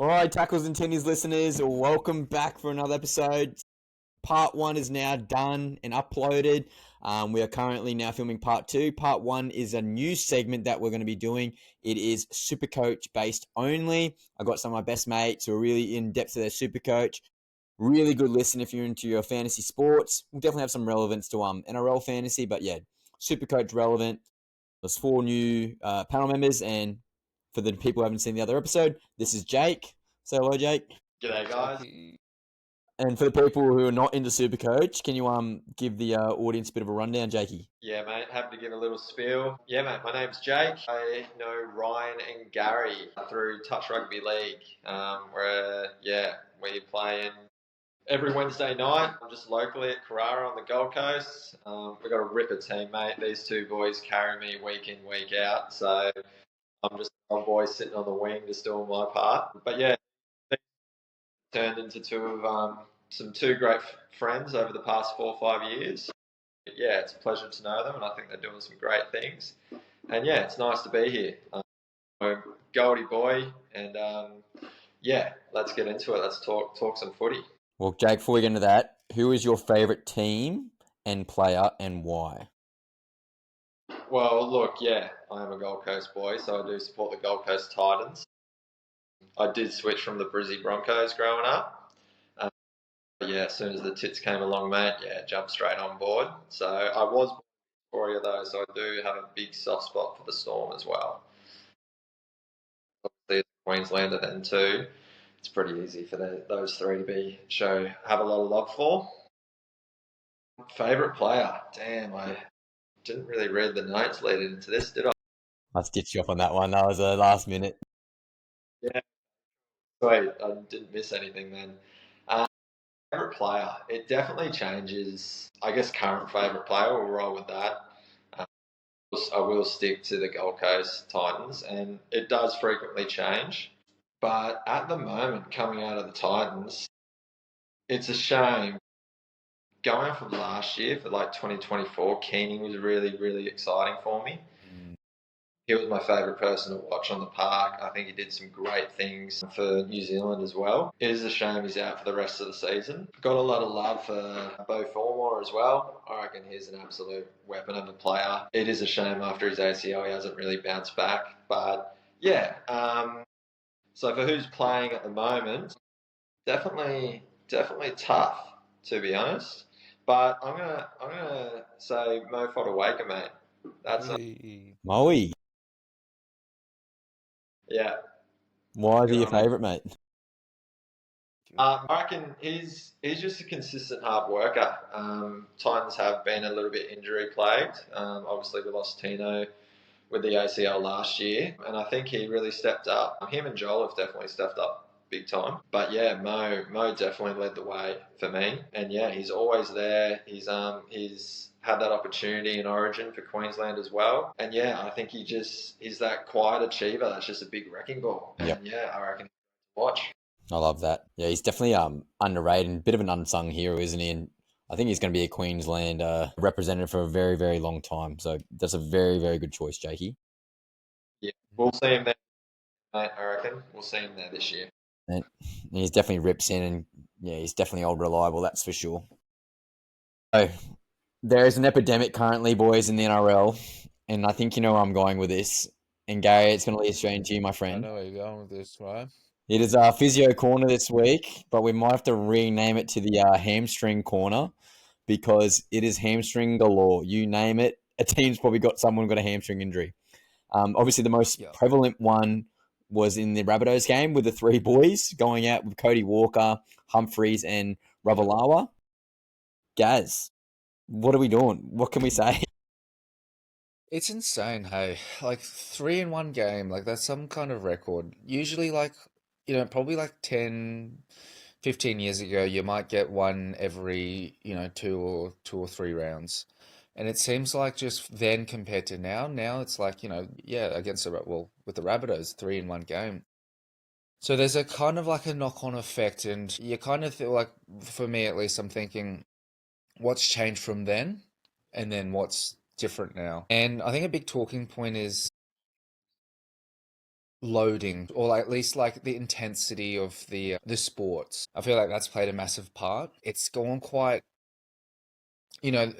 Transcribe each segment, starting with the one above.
All right, Tackles and Tinnies listeners, welcome back for another episode. Part 1 is now done and uploaded. We are currently now filming part 2. Part 1 is a new segment that we're going to be doing. It is SuperCoach based only. I got some of my best mates who are really in depth to their SuperCoach. Really good listen if you're into your fantasy sports. We'll definitely have some relevance to NRL fantasy, but yeah, SuperCoach relevant. There's 4 new panel members, and for the people who haven't seen the other episode, this is Jake. Say hello, Jake. G'day, guys. And for the people who are not into Supercoach, can you give the audience a bit of a rundown, Jakey? Yeah, mate, happy to give a little spiel. Yeah, mate, my name's Jake. I know Ryan and Gary through Touch Rugby League, where, we play in every Wednesday night. I'm just locally at Carrara on the Gold Coast. We've got a ripper team, mate. These two boys carry me week in, week out, so I'm just a boy sitting on the wing just doing my part. But yeah, turned into two great friends over the past 4 or 5 years. Yeah, it's a pleasure to know them, and I think they're doing some great things. And yeah, it's nice to be here. I'm a Goldie boy, and let's get into it. Let's talk some footy. Well, Jake, before we get into that, who is your favourite team and player and why? Well, look, yeah, I am a Gold Coast boy, so I do support the Gold Coast Titans. I did switch from the Brizzy Broncos growing up. As soon as the Tits came along, mate, jumped straight on board. So I was Victoria though, so I do have a big soft spot for the Storm as well. Obviously, as a Queenslander then too, it's pretty easy for those three to have a lot of love for. Favourite player? Damn, I didn't really read the notes leading into this, did I? I stitched you up on that one. That was a last minute. Yeah, sweet. I didn't miss anything then. Favourite player? It definitely changes. I guess current favourite player, we'll roll with that. I will stick to the Gold Coast Titans, and it does frequently change. But at the moment, coming out of the Titans, it's a shame. Going from last year for like 2024, Keeney was really, really exciting for me. He was my favourite person to watch on the park. I think he did some great things for New Zealand as well. It is a shame he's out for the rest of the season. Got a lot of love for Beau Fermor as well. I reckon he's an absolute weapon of a player. It is a shame after his ACL he hasn't really bounced back. But yeah, so for who's playing at the moment, definitely tough to be honest. But I'm gonna say Mo Fotuaika, mate. That's Moe. yeah. Why is he your favourite, mate? I reckon he's just a consistent hard worker. Titans have been a little bit injury plagued. Obviously, we lost Tino with the ACL last year, and I think he really stepped up. Him and Joel have definitely stepped up big time. But yeah, Mo definitely led the way for me, and yeah, he's always there. He's had that opportunity in Origin for Queensland as well, and yeah, I think he's that quiet achiever. That's just a big wrecking ball, and Yep. yeah, I reckon watch. I love that. Yeah, he's definitely underrated and a bit of an unsung hero, isn't he? And I think he's going to be a Queensland representative for a very, very long time. So that's a very, very good choice, Jakey. Yeah, we'll see him there, mate. I reckon we'll see him there this year. And he's definitely rips in, and yeah, he's definitely old reliable. That's for sure. So there is an epidemic currently, boys, in the NRL, and I think you know where I'm going with this. And Gary, it's going to lead straight into you, my I friend. know where you're going with this, right? It is our Physio Corner this week, but we might have to rename it to the Hamstring Corner because it is hamstring galore. You name it, a team's probably got someone got a hamstring injury. Obviously, the most prevalent one was in the Rabbitohs game with the three boys going out with Cody Walker, Humphreys, and Ravalawa. Gaz, what are we doing? What can we say? It's insane, hey. Like 3 in one game, like that's some kind of record. Usually probably like 10, 15 years ago, you might get one every, two or three rounds. And it seems like just then compared to now it's like, against with the Rabbitohs, 3 in one game. So there's a kind of like a knock-on effect, and you kind of feel like, for me at least, I'm thinking, what's changed from then, and then what's different now? And I think a big talking point is loading, or like, at least like the intensity of the sports. I feel like that's played a massive part. It's gone quite, you know,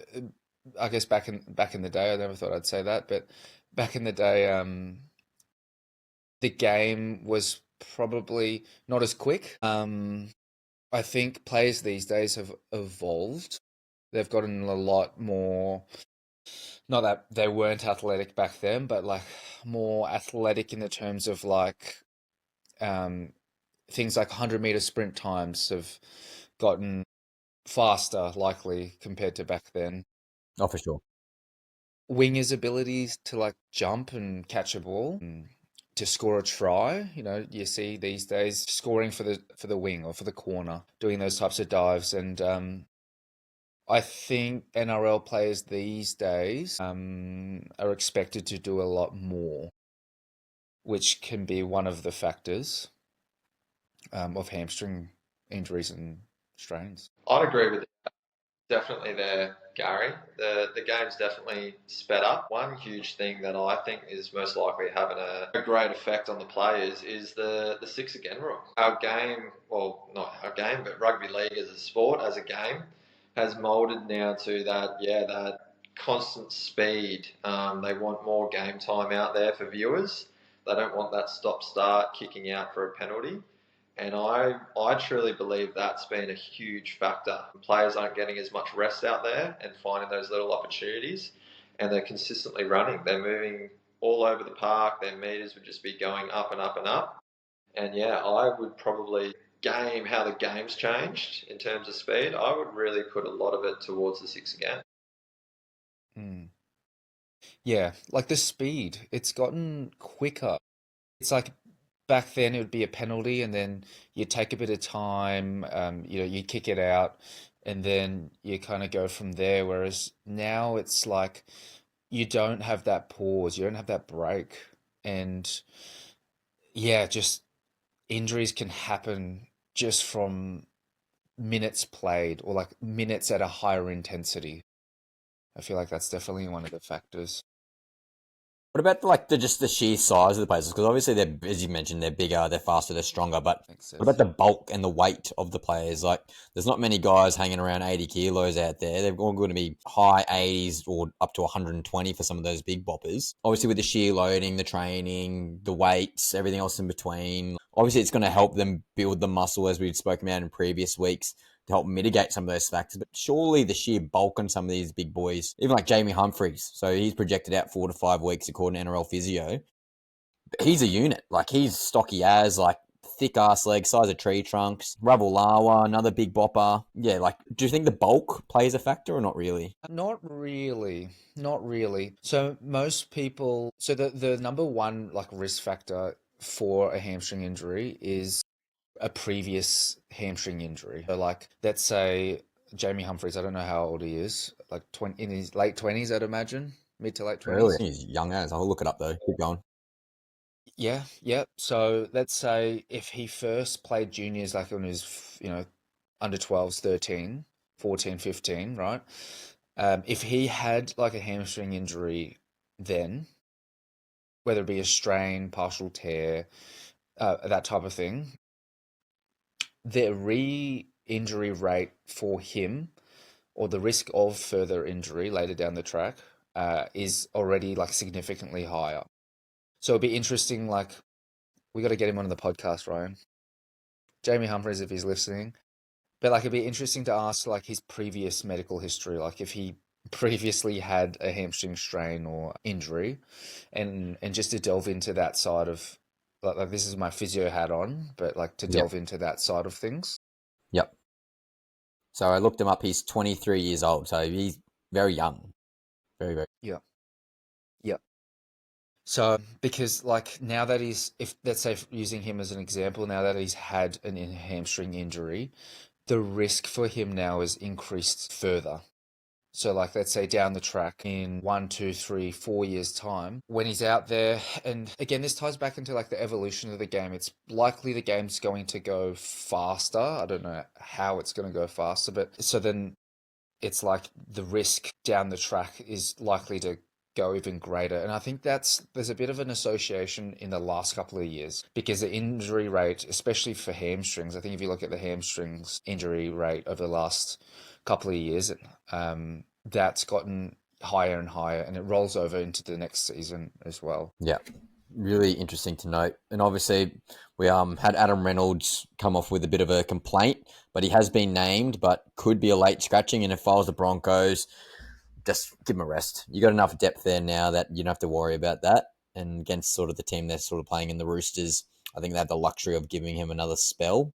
I guess back in the day, I never thought I'd say that, but back in the day, the game was probably not as quick. I think players these days have evolved. They've gotten a lot more, not that they weren't athletic back then, but like more athletic in the terms of like um, things like 100-meter sprint times have gotten faster, likely, compared to back then. Oh, for sure. Wingers' abilities to like jump and catch a ball, to score a try. You know, you see these days scoring for the wing or for the corner, doing those types of dives, and I think NRL players these days are expected to do a lot more, which can be one of the factors of hamstring injuries and strains. I'd agree with definitely there, Gary. The game's definitely sped up. One huge thing that I think is most likely having a great effect on the players is the six again rule. Our game, well, not our game, but rugby league as a sport, as a game, has moulded now to that constant speed. They want more game time out there for viewers. They don't want that stop-start kicking out for a penalty. And I truly believe that's been a huge factor. Players aren't getting as much rest out there and finding those little opportunities, and they're consistently running. They're moving all over the park. Their meters would just be going up and up and up. And yeah, I would probably how the game's changed in terms of speed. I would really put a lot of it towards the six again. Mm. Yeah, like the speed, it's gotten quicker. It's like back then it would be a penalty, and then you take a bit of time, you kick it out, and then you kind of go from there. Whereas now it's like you don't have that pause, you don't have that break, and yeah, just injuries can happen just from minutes played or like minutes at a higher intensity. I feel like that's definitely one of the factors. What about like just the sheer size of the players? Because obviously they're, as you mentioned, they're bigger, they're faster, they're stronger. But Makes what about sense. the bulk and the weight of the players? Like, there's not many guys hanging around 80 kilos out there. They're all going to be high 80s or up to 120 for some of those big boppers. Obviously, with the sheer loading, the training, the weights, everything else in between. Obviously, it's going to help them build the muscle, as we've spoken about in previous weeks, to help mitigate some of those factors. But surely the sheer bulk on some of these big boys, even like Jamie Humphries, so he's projected out 4 to 5 weeks according to NRL Physio. But he's a unit. Like, he's stocky as, like, thick ass legs, size of tree trunks. Ravalawa, another big bopper. Yeah, like, do you think the bulk plays a factor or not really? Not really. Not really. So most people, so the number one like risk factor for a hamstring injury is a previous hamstring injury. So like, let's say Jamie Humphries, I don't know how old he is, like 20, in his late 20s, I'd imagine, mid to late Really? 20s. He's young as. I'll look it up though. Keep going. Yeah, yeah. So let's say if he first played juniors like when he was, under 12s, 13, 14, 15, right? If he had like a hamstring injury then, whether it be a strain, partial tear, that type of thing, the re-injury rate for him or the risk of further injury later down the track is already like significantly higher. So it'd be interesting, like, we got to get him on the podcast, Ryan. Jamie Humphries, if he's listening. But like, it'd be interesting to ask like his previous medical history, like if he previously had a hamstring strain or injury, and just to delve into that side of like this is my physio hat on, but like to Yep. delve into that side of things. Yep. So I looked him up. He's 23 years old. So he's very young. Very, very. Yeah. Yeah. So, because like now that if let's say using him as an example, now that he's had an hamstring injury, the risk for him now is increased further. So like, let's say down the track in 1, 2, 3, 4 years time, when he's out there, and again, this ties back into like the evolution of the game. It's likely the game's going to go faster. I don't know how it's going to go faster, but so then it's like the risk down the track is likely to go even greater. And I think there's a bit of an association in the last couple of years because the injury rate, especially for hamstrings, I think if you look at the hamstrings injury rate over the last couple of years, that's gotten higher and higher, and it rolls over into the next season as well. Yeah, really interesting to note. And obviously, we had Adam Reynolds come off with a bit of a complaint, but he has been named, but could be a late scratching. And if I was the Broncos, just give him a rest. You got enough depth there now that you don't have to worry about that. And against sort of the team they're sort of playing in, the Roosters, I think they have the luxury of giving him another spell.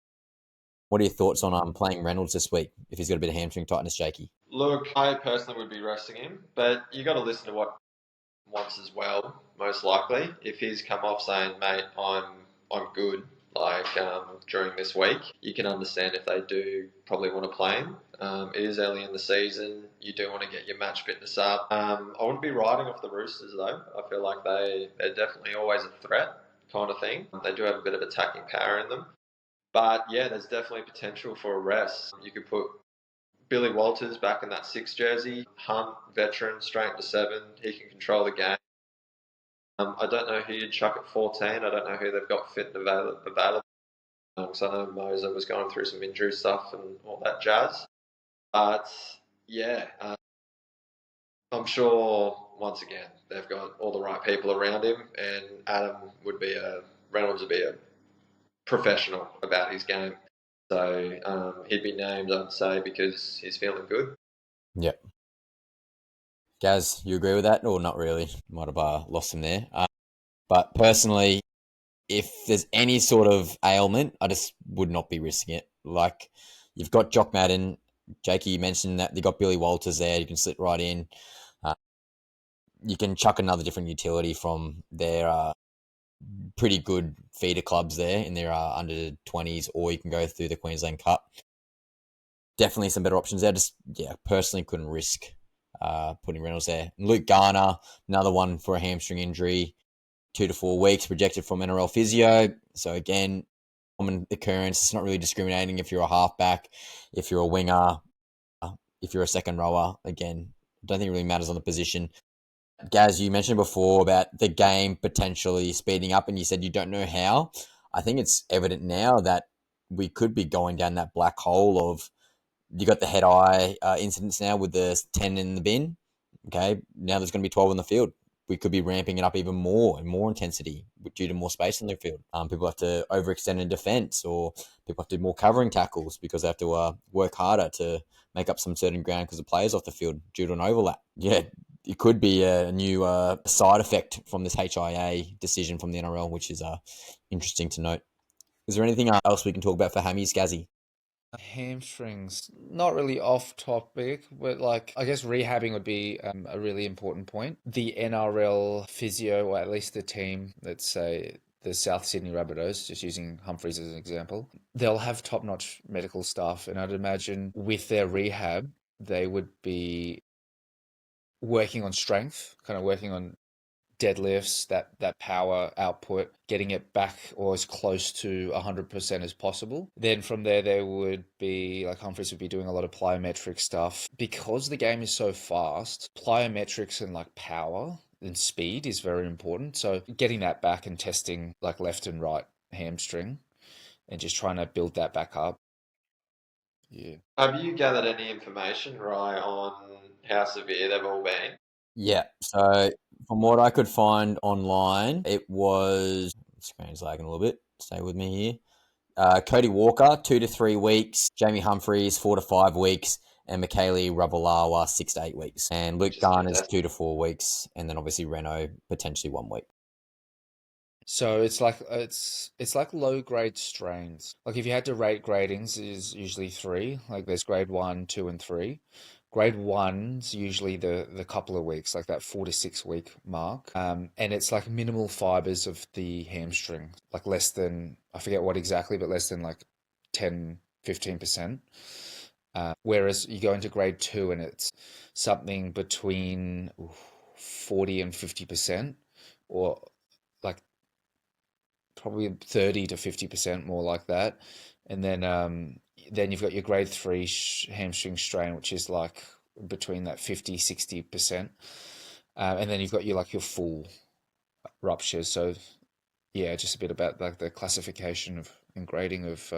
What are your thoughts on playing Reynolds this week if he's got a bit of hamstring tightness, Jakey? Look, I personally would be resting him, but you got to listen to what he wants as well. Most likely, if he's come off saying, "Mate, I'm good," during this week, you can understand if they do probably want to play him. It is early in the season. You do want to get your match fitness up. I wouldn't be riding off the Roosters though. I feel like they're definitely always a threat kind of thing. They do have a bit of attacking power in them. But yeah, there's definitely potential for a rest. You could put Billy Walters back in that 6 jersey. Hunt, veteran, straight into 7. He can control the game. I don't know who you'd chuck at 14. I don't know who they've got fit and available. So I know Moser was going through some injury stuff and all that jazz. But yeah, I'm sure once again they've got all the right people around him, and Reynolds would be a professional about his game. So he'd be named, I'd say, because he's feeling good. Yep. Gaz, you agree with that or not really? Might have lost him there. But personally, if there's any sort of ailment, I just would not be risking it. Like, you've got Jock Madden. Jakey, you mentioned that you got Billy Walters there. You can slip right in. You can chuck another different utility from their pretty good feeder clubs there in their under 20s, or you can go through the Queensland Cup. Definitely some better options there. Just, personally couldn't risk putting Reynolds there. Luke Garner, another one for a hamstring injury, 2 to 4 weeks, projected from NRL Physio. So again, common occurrence. It's not really discriminating if you're a halfback, if you're a winger, if you're a second rower. Again, I don't think it really matters on the position. Gaz, you mentioned before about the game potentially speeding up, and you said you don't know how. I think it's evident now that we could be going down that black hole of, you got the head-eye incidents now with the 10 in the bin. Okay, now there's going to be 12 in the field. We could be ramping it up even more and more intensity due to more space in the field. People have to overextend in defence, or people have to do more covering tackles because they have to work harder to make up some certain ground because the players off the field due to an overlap. Yeah, it could be a new side effect from this HIA decision from the NRL, which is interesting to note. Is there anything else we can talk about for Hammies, Gazzy? Hamstrings, not really off topic, but I guess rehabbing would be a really important point. The NRL physio, or at least the team, let's say the South Sydney Rabbitohs, just using Humphreys as an example, they'll have top-notch medical staff, and I'd imagine with their rehab, they would be working on strength, kind of working on deadlifts, that power output, getting it back or as close to 100% as possible. Then from there, they would be, Humphreys would be doing a lot of plyometric stuff. Because the game is so fast, plyometrics and power and speed is very important. So getting that back and testing left and right hamstring and just trying to build that back up. Yeah. Have you gathered any information, Rye, on how severe they've all been? Yeah, so from what I could find online, it was, screen's lagging a little bit, stay with me here. Cody Walker, 2 to 3 weeks. Jamie Humphreys, 4 to 5 weeks. And Michaeli Ravalawa, 6 to 8 weeks. And Luke Garner's 2 to 4 weeks. And then obviously Reno, potentially 1 week. So it's like low grade strains. If you had to rate gradings, is usually 3. There's grade 1, 2, and 3. Grade 1's usually the couple of weeks, that 4 to 6 week mark. And it's minimal fibers of the hamstring, less than, I forget what exactly, but less than 10, 15%. Whereas you go into grade 2 and it's something between 40 and 50%, or probably 30 to 50% more like that. And then you've got your grade 3 hamstring strain, which is between that 50, 60%. And then you've got your full ruptures. So yeah, just a bit about like the classification of and grading of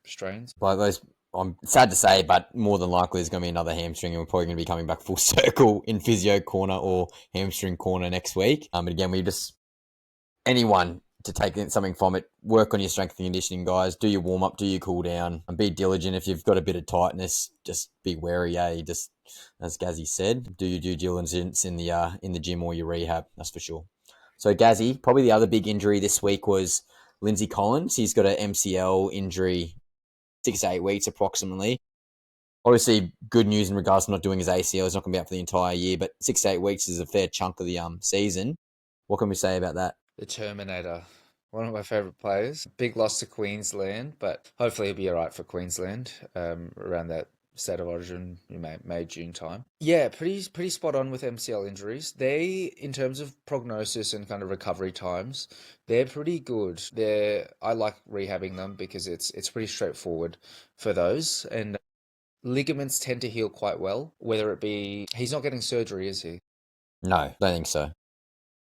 strains. But those, I'm sad to say, but more than likely there's going to be another hamstring, and we're probably going to be coming back full circle in Physio Corner or Hamstring Corner next week. But again, we just, anyone to take something from it, work on your strength and conditioning, guys. Do your warm up, do your cool down, and be diligent. If you've got a bit of tightness, just be wary. Just as Gazzy said, do your due diligence in the gym or your rehab. That's for sure. So Gazzy, probably the other big injury this week was Lindsay Collins. He's got an MCL injury, 6 to 8 weeks approximately. Obviously, good news in regards to not doing his ACL. He's not going to be out for the entire year, but 6 to 8 weeks is a fair chunk of the season. What can we say about that? The Terminator, one of my favourite players. Big loss to Queensland, but hopefully he'll be all right for Queensland around that state of origin, May, June time. Yeah, pretty spot on with MCL injuries. They, in terms of prognosis and kind of recovery times, they're pretty good. I like rehabbing them because it's pretty straightforward for those. And ligaments tend to heal quite well, whether it be... He's not getting surgery, is he? No, don't think so.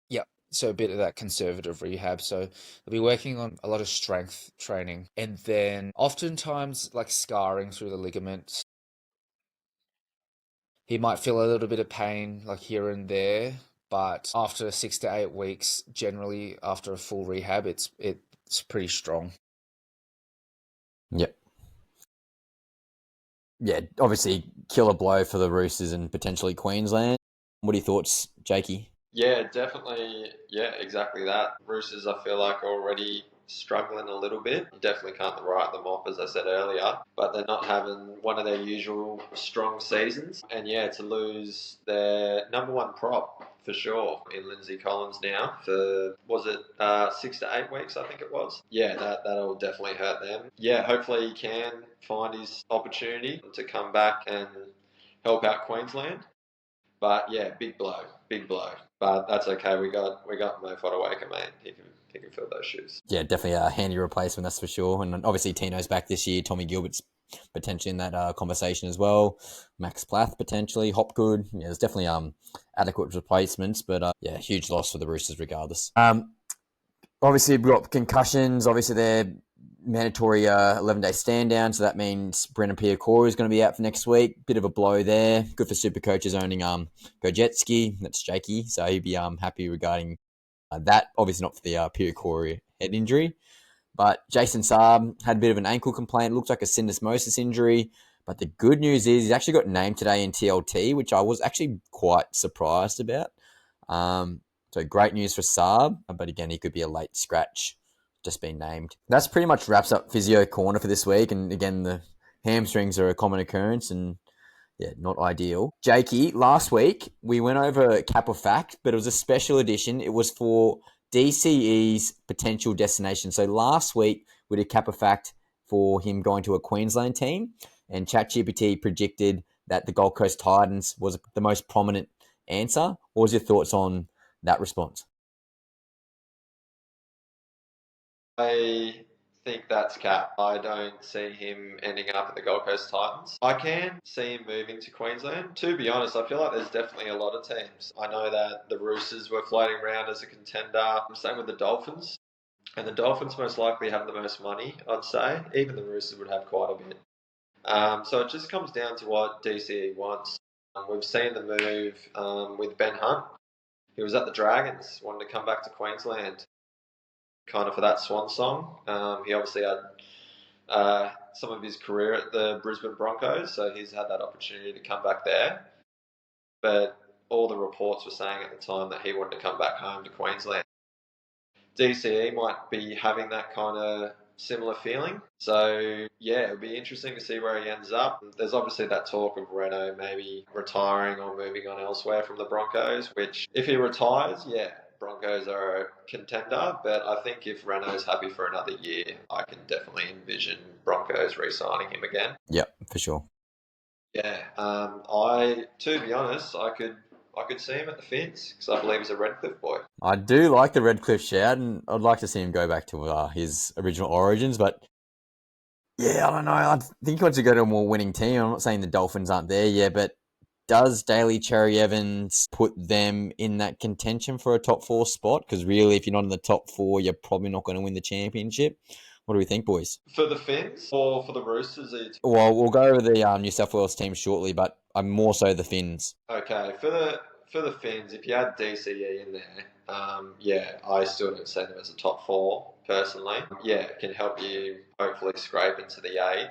Yeah. So a bit of that conservative rehab. So they'll be working on a lot of strength training, and then oftentimes like scarring through the ligaments. He might feel a little bit of pain like here and there, but after 6 to 8 weeks, generally after a full rehab, it's pretty strong. Yep. Yeah, obviously killer blow for the Roosters and potentially Queensland. What are your thoughts, Jakey? Yeah, definitely. Yeah, exactly that. Roosters, I feel like, are already struggling a little bit. You definitely can't write them off, as I said earlier, but they're not having one of their usual strong seasons. And yeah, to lose their number one prop for sure in Lindsay Collins now for, was it 6 to 8 weeks, I think it was. Yeah, that'll definitely hurt them. Yeah, hopefully he can find his opportunity to come back and help out Queensland. But yeah, big blow. But that's okay. We got Mo Fodawaker, mate. He can fill those shoes. Yeah, definitely a handy replacement, that's for sure. And obviously Tino's back this year. Tommy Gilbert's potentially in that conversation as well. Max Plath potentially. Hopgood. Yeah, there's definitely adequate replacements, but yeah, huge loss for the Roosters regardless. Obviously we've got concussions. Obviously they're mandatory 11-day stand down, so that means Brendan Piakura is going to be out for next week. Bit of a blow there. Good for SuperCoaches owning Gojetski. That's Jakey, so he'd be happy regarding that. Obviously not for the Piakura head injury, but Jason Saab had a bit of an ankle complaint. It looks like a syndesmosis injury, but the good news is he's actually got named today in TLT, which I was actually quite surprised about. So great news for Saab, but again, he could be a late scratch, just been named. That's pretty much wraps up Physio Corner for this week. And again, the hamstrings are a common occurrence and yeah, not ideal. Jakey, last week we went over Cap or Fact, but it was a special edition. It was for DCE's potential destination. So last week we did Cap or Fact for him going to a Queensland team, and ChatGPT predicted that the Gold Coast Titans was the most prominent answer. What was your thoughts on that response? I think that's cap. I don't see him ending up at the Gold Coast Titans. I can see him moving to Queensland. To be honest, I feel like there's definitely a lot of teams. I know that the Roosters were floating around as a contender. Same with the Dolphins. And the Dolphins most likely have the most money, I'd say. Even the Roosters would have quite a bit. So it just comes down to what DCE wants. We've seen the move with Ben Hunt. He was at the Dragons, wanted to come back to Queensland, kind of for that swan song. He obviously had some of his career at the Brisbane Broncos, so he's had that opportunity to come back there. But all the reports were saying at the time that he wanted to come back home to Queensland. DCE might be having that kind of similar feeling. So, yeah, it'll be interesting to see where he ends up. There's obviously that talk of Reno maybe retiring or moving on elsewhere from the Broncos, which if he retires, yeah, Broncos are a contender. But I think if Reno's happy for another year, I can definitely envision Broncos re-signing him again. Yep, for sure. Yeah, to be honest, I could see him at the Finns because I believe he's a Redcliffe boy. I do like the Redcliffe shout, and I'd like to see him go back to his original origins. But yeah, I don't know. I think he wants to go to a more winning team. I'm not saying the Dolphins aren't there yet, but does Daly Cherry Evans put them in that contention for a top 4 spot? Because really, if you're not in the top 4, you're probably not going to win the championship. What do we think, boys? For the Finns or for the Roosters? Well, we'll go over the New South Wales team shortly, but I'm more so the Finns. Okay, for the Finns, if you add DCE in there, yeah, I still don't see them as a top 4 personally. Yeah, it can help you hopefully scrape into the 8,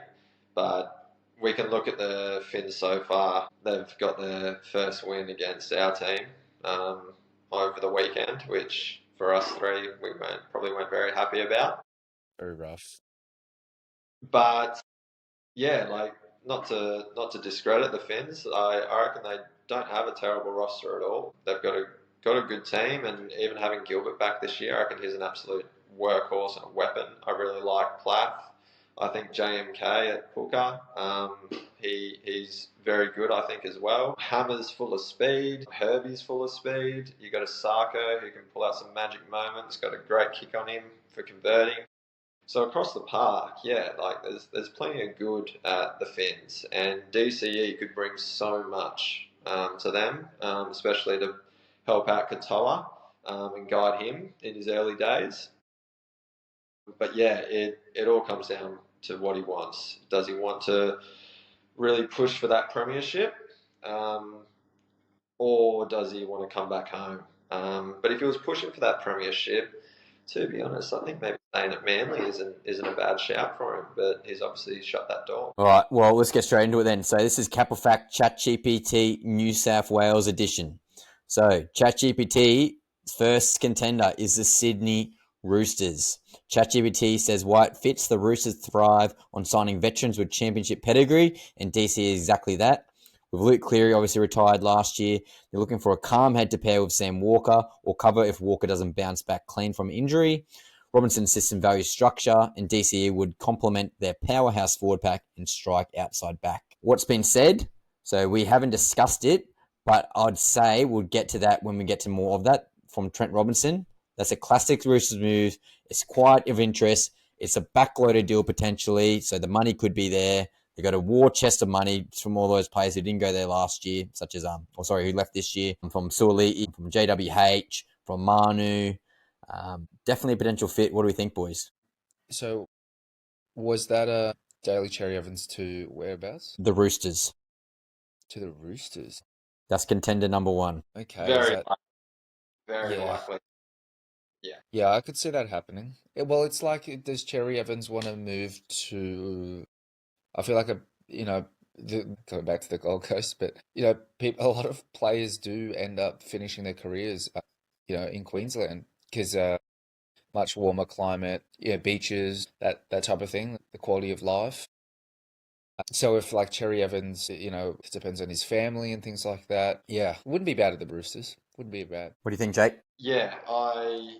but we can look at the Finns so far. They've got their first win against our team over the weekend, which for us three we probably weren't very happy about. Very rough. But yeah, like not to discredit the Finns, I reckon they don't have a terrible roster at all. They've got a good team, and even having Gilbert back this year, I reckon he's an absolute workhorse and a weapon. I really like Plath. I think JMK at Puka, he's very good, I think, as well. Hammer's full of speed. Herbie's full of speed. You got a Sarko who can pull out some magic moments. Got a great kick on him for converting. So across the park, yeah, like there's plenty of good at the Finns, and DCE could bring so much to them, especially to help out Katoa and guide him in his early days. But yeah, it all comes down to what he wants. Does he want to really push for that premiership, or does he want to come back home? But if he was pushing for that premiership, to be honest, I think maybe staying at Manly isn't a bad shout for him, but he's obviously shut that door. All right, well, let's get straight into it then. So this is Capifact ChatGPT New South Wales edition. So ChatGPT's first contender is the Sydney Roosters. ChatGPT says White fits the Roosters thrive on signing veterans with championship pedigree, and DC is exactly that. With Luke Cleary obviously retired last year, they're looking for a calm head to pair with Sam Walker or cover if Walker doesn't bounce back clean from injury. Robinson's system values structure, and DCE would complement their powerhouse forward pack and strike outside back. What's been said, so we haven't discussed it, but I'd say we'll get to that when we get to more of that from Trent Robinson. That's a classic Roosters move. It's quite of interest. It's a backloaded deal potentially, so the money could be there. They got a war chest of money from all those players who didn't go there last year, such as who left this year, from Suoli'i, from JWH, from Manu. Definitely a potential fit. What do we think, boys? So, was that a Daly Cherry Evans to whereabouts? The Roosters. To the Roosters. That's contender number 1. Okay. Very likely. Yeah, I could see that happening. Well, it's like, does Cherry Evans want to move to? I feel like coming back to the Gold Coast, but a lot of players do end up finishing their careers, in Queensland because much warmer climate, beaches, that type of thing, the quality of life. So if like Cherry Evans, it depends on his family and things like that. Yeah, wouldn't be bad at the Roosters. Wouldn't be bad. What do you think, Jake? Yeah, I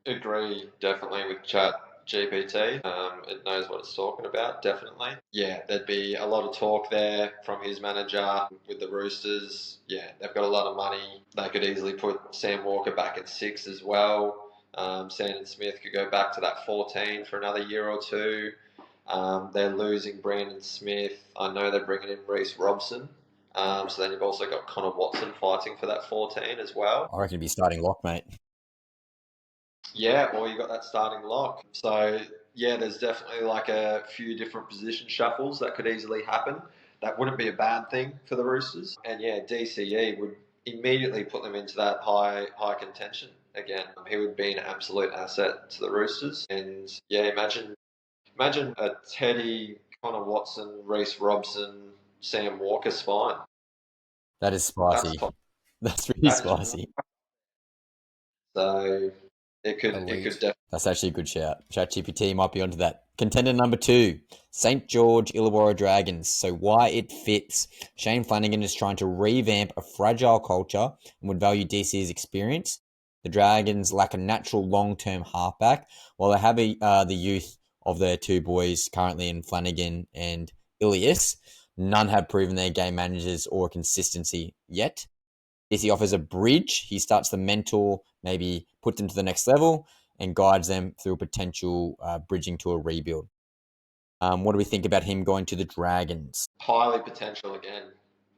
agree definitely with ChatGPT. It knows what it's talking about, definitely. Yeah, there'd be a lot of talk there from his manager with the Roosters. Yeah, they've got a lot of money. They could easily put Sam Walker back at 6 as well. Sandon Smith could go back to that 14 for another year or two. They're losing Brandon Smith. I know they're bringing in Reece Robson. So then you've also got Connor Watson fighting for that 14 as well. I reckon it'd be starting lock, mate. Yeah, well, you got that starting lock. So, yeah, there's definitely like a few different position shuffles that could easily happen. That wouldn't be a bad thing for the Roosters. And, yeah, DCE would immediately put them into that high contention again. He would be an absolute asset to the Roosters. And, yeah, imagine a Teddy, Connor Watson, Reece Robson, Sam Walker spine. That is spicy. That's really spicy. So it could definitely. That's actually a good shout. ChatGPT might be onto that. Contender number 2, St. George Illawarra Dragons. So why it fits. Shane Flanagan is trying to revamp a fragile culture and would value DC's experience. The Dragons lack a natural long-term halfback, while they have the youth of their 2 boys currently in Flanagan and Ilias. None have proven their game managers or consistency yet. DC offers a bridge. He starts the mentor, maybe put them to the next level and guides them through a potential bridging to a rebuild. What do we think about him going to the Dragons? Highly potential again.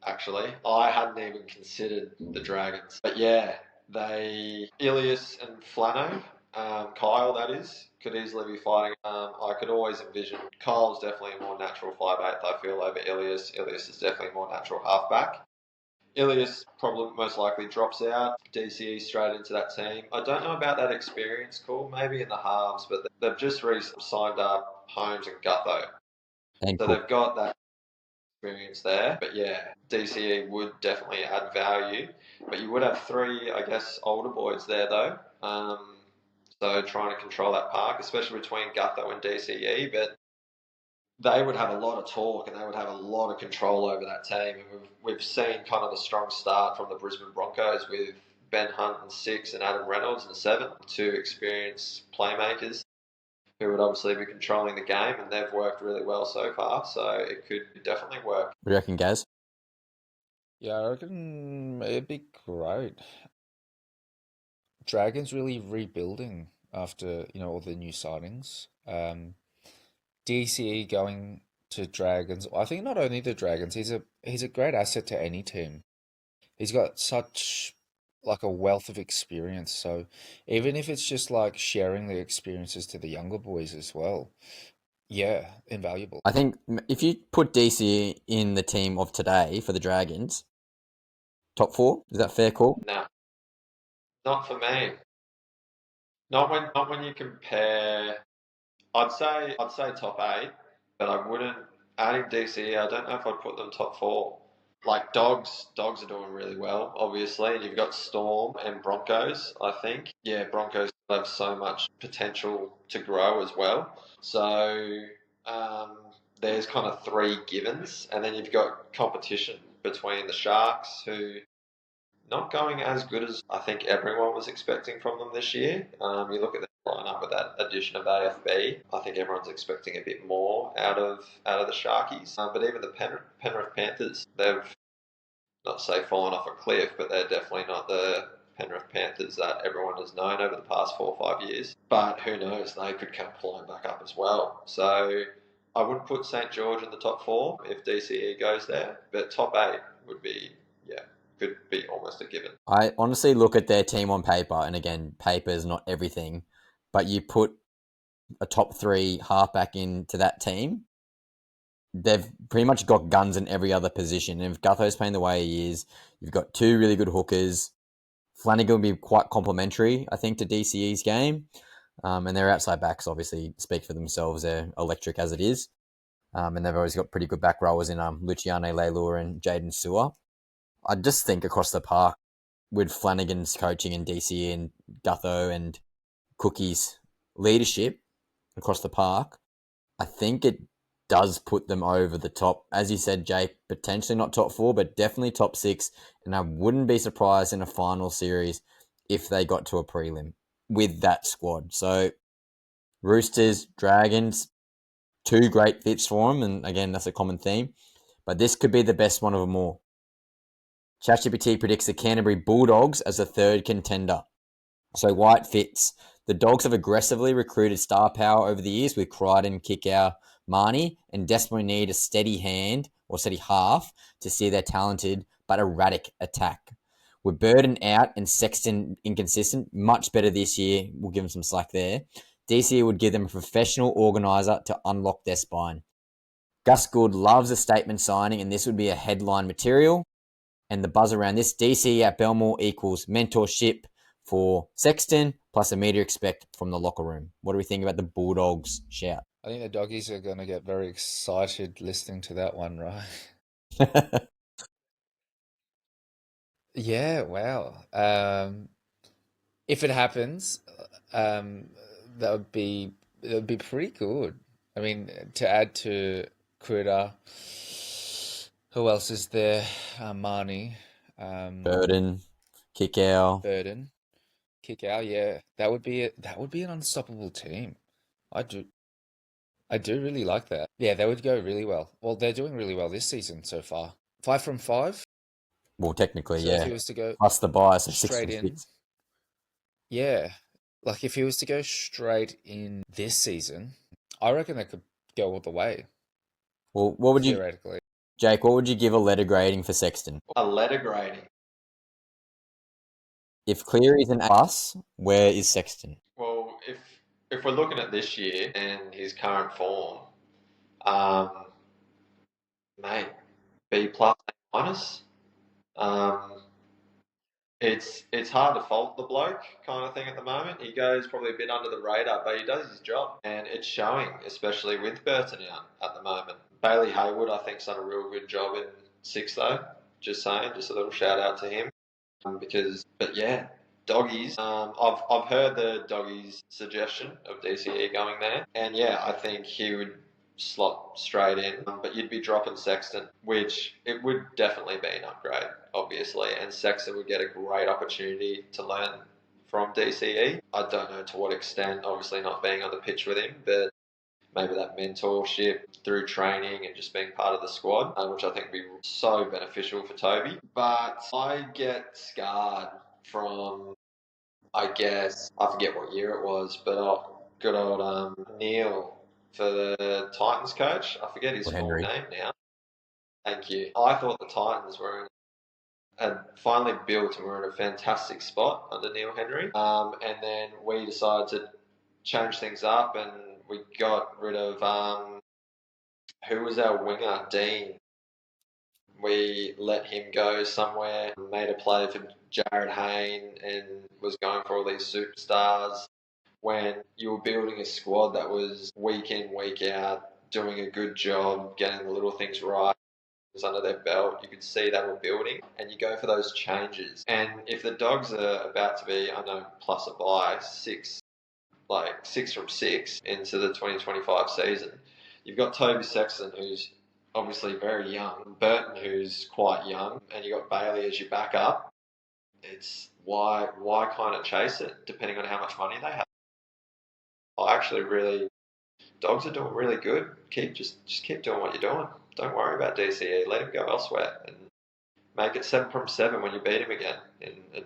actually. I hadn't even considered the Dragons. But yeah, Ilias and Flano, Kyle that is, could easily be fighting. I could always envision Kyle's definitely a more natural 5'8", I feel, over Ilias. Ilias is definitely more natural halfback. Ilias probably most likely drops out. DCE straight into that team. I don't know about that experience call, maybe in the halves, but they've just recently signed up Holmes and Gutho. And So Cook. they've got that experience there. But yeah, DCE would definitely add value. But you would have three, I guess, older boys there though. So trying to control that park, especially between Gutho and DCE. But they would have a lot of talk and they would have a lot of control over that team. And we've seen kind of the strong start from the Brisbane Broncos with Ben Hunt in 6 and Adam Reynolds in 7, two experienced playmakers who would obviously be controlling the game, and they've worked really well so far. So it could definitely work. What do you reckon, Gaz? Yeah, I reckon it'd be great. Dragons really rebuilding after, all the new signings. DCE going to Dragons. I think not only the Dragons, he's a great asset to any team. He's got such like a wealth of experience. So even if it's just like sharing the experiences to the younger boys as well, yeah, invaluable. I think if you put DC in the team of today for the Dragons, top 4, is that fair call? No, not for me. Not when you compare. I'd say top 8, but I wouldn't. Adding DCE, I don't know if I'd put them top 4. Like Dogs are doing really well, obviously, and you've got Storm and Broncos. I think, yeah, Broncos have so much potential to grow as well. So um, there's kind of 3 givens, and then you've got competition between the Sharks, who not going as good as I think everyone was expecting from them this year. You look at the lineup with that addition of AFB. I think everyone's expecting a bit more out of the Sharkies. But even the Penrith Panthers, they've not say fallen off a cliff, but they're definitely not the Penrith Panthers that everyone has known over the past 4 or 5 years. But who knows? They could come flying back up as well. So I wouldn't put St George in the top 4 if DCE goes there, but top 8 would be, yeah, could be almost a given. I honestly look at their team on paper, and again, paper is not everything, but you put a top 3 halfback into that team, they've pretty much got guns in every other position. And if Gutho's playing the way he is, you've got 2 really good hookers. Flanagan will be quite complimentary, I think, to DCE's game. And their outside backs obviously speak for themselves. They're electric as it is. And they've always got pretty good back rowers in Luciane Leilua and Jaden Sewer. I just think across the park, with Flanagan's coaching and DCE and Gutho and Cookie's leadership across the park, I think it does put them over the top. As you said, Jake, potentially not top 4, but definitely top 6. And I wouldn't be surprised in a final series if they got to a prelim with that squad. So Roosters, Dragons, 2 great fits for them. And again, that's a common theme. But this could be the best one of them all. ChatGPT predicts the Canterbury Bulldogs as a 3rd contender. So White fits. The Dogs have aggressively recruited star power over the years with Crichton, Kickow, Marnie, and desperately need a steady hand or steady half to steer their talented but erratic attack. With Burden out and Sexton inconsistent, much better this year. We'll give them some slack there. DC would give them a professional organiser to unlock their spine. Gus Gould loves a statement signing, and this would be a headline material. And the buzz around this, DC at Belmore equals mentorship for Sexton, plus immediate respect from the locker room. What do we think about the Bulldogs shout? I think the doggies are going to get very excited listening to that one, right? Yeah, wow. If it happens, that would be pretty good. I mean, to add to Critter, who else is there? Marnie, Burden, Kickow. Burden, Kickow. Yeah, that would be an unstoppable team. I do really like that. Yeah, they would go really well. Well, they're doing really well this season so far. 5 from 5. Well, technically, So if yeah. he was to go Plus the bias of 6 straight from in, 6. yeah, like if he was to go straight in this season, I reckon they could go all the way Well, what would you theoretically. Jake, what would you give a letter grading for Sexton? A letter grading. If Cleary's an A+, where is Sexton? Well, if we're looking at this year and his current form, mate, B plus, A minus. It's hard to fault the bloke kind of thing at the moment. He goes probably a bit under the radar, but he does his job, and it's showing, especially with Burton out at the moment. Bailey Haywood, I think, has done a real good job in 6 though. Just saying, just a little shout out to him. But yeah, doggies. I've heard the doggies suggestion of DCE going there, and yeah, I think he would slot straight in. But you'd be dropping Sexton, which it would definitely be an upgrade, obviously, and Sexton would get a great opportunity to learn from DCE. I don't know to what extent, obviously not being on the pitch with him, but maybe that mentorship through training and just being part of the squad, which I think would be so beneficial for Toby. But I get scarred from, I guess, I forget what year it was, but good old Neil for the Titans coach. I forget his full name now. Thank you. I thought the Titans had finally built and were in a fantastic spot under Neil Henry. And then we decided to change things up and we got rid of who was our winger, Dean. We let him go somewhere, made a play for Jared Hayne, and was going for all these superstars. When you were building a squad that was week in, week out, doing a good job, getting the little things right under their belt, you could see they were building, and you go for those changes. And if the Dogs are about to be, I know, plus a bye, six from 6 into the 2025 season, you've got Toby Sexton, who's obviously very young, Burton, who's quite young, and you've got Bailey as your backup. It's why kind of chase it, depending on how much money they have. Dogs are doing really good. Just keep doing what you're doing. Don't worry about DCE. Let him go elsewhere and make it 7 from 7 when you beat him again in a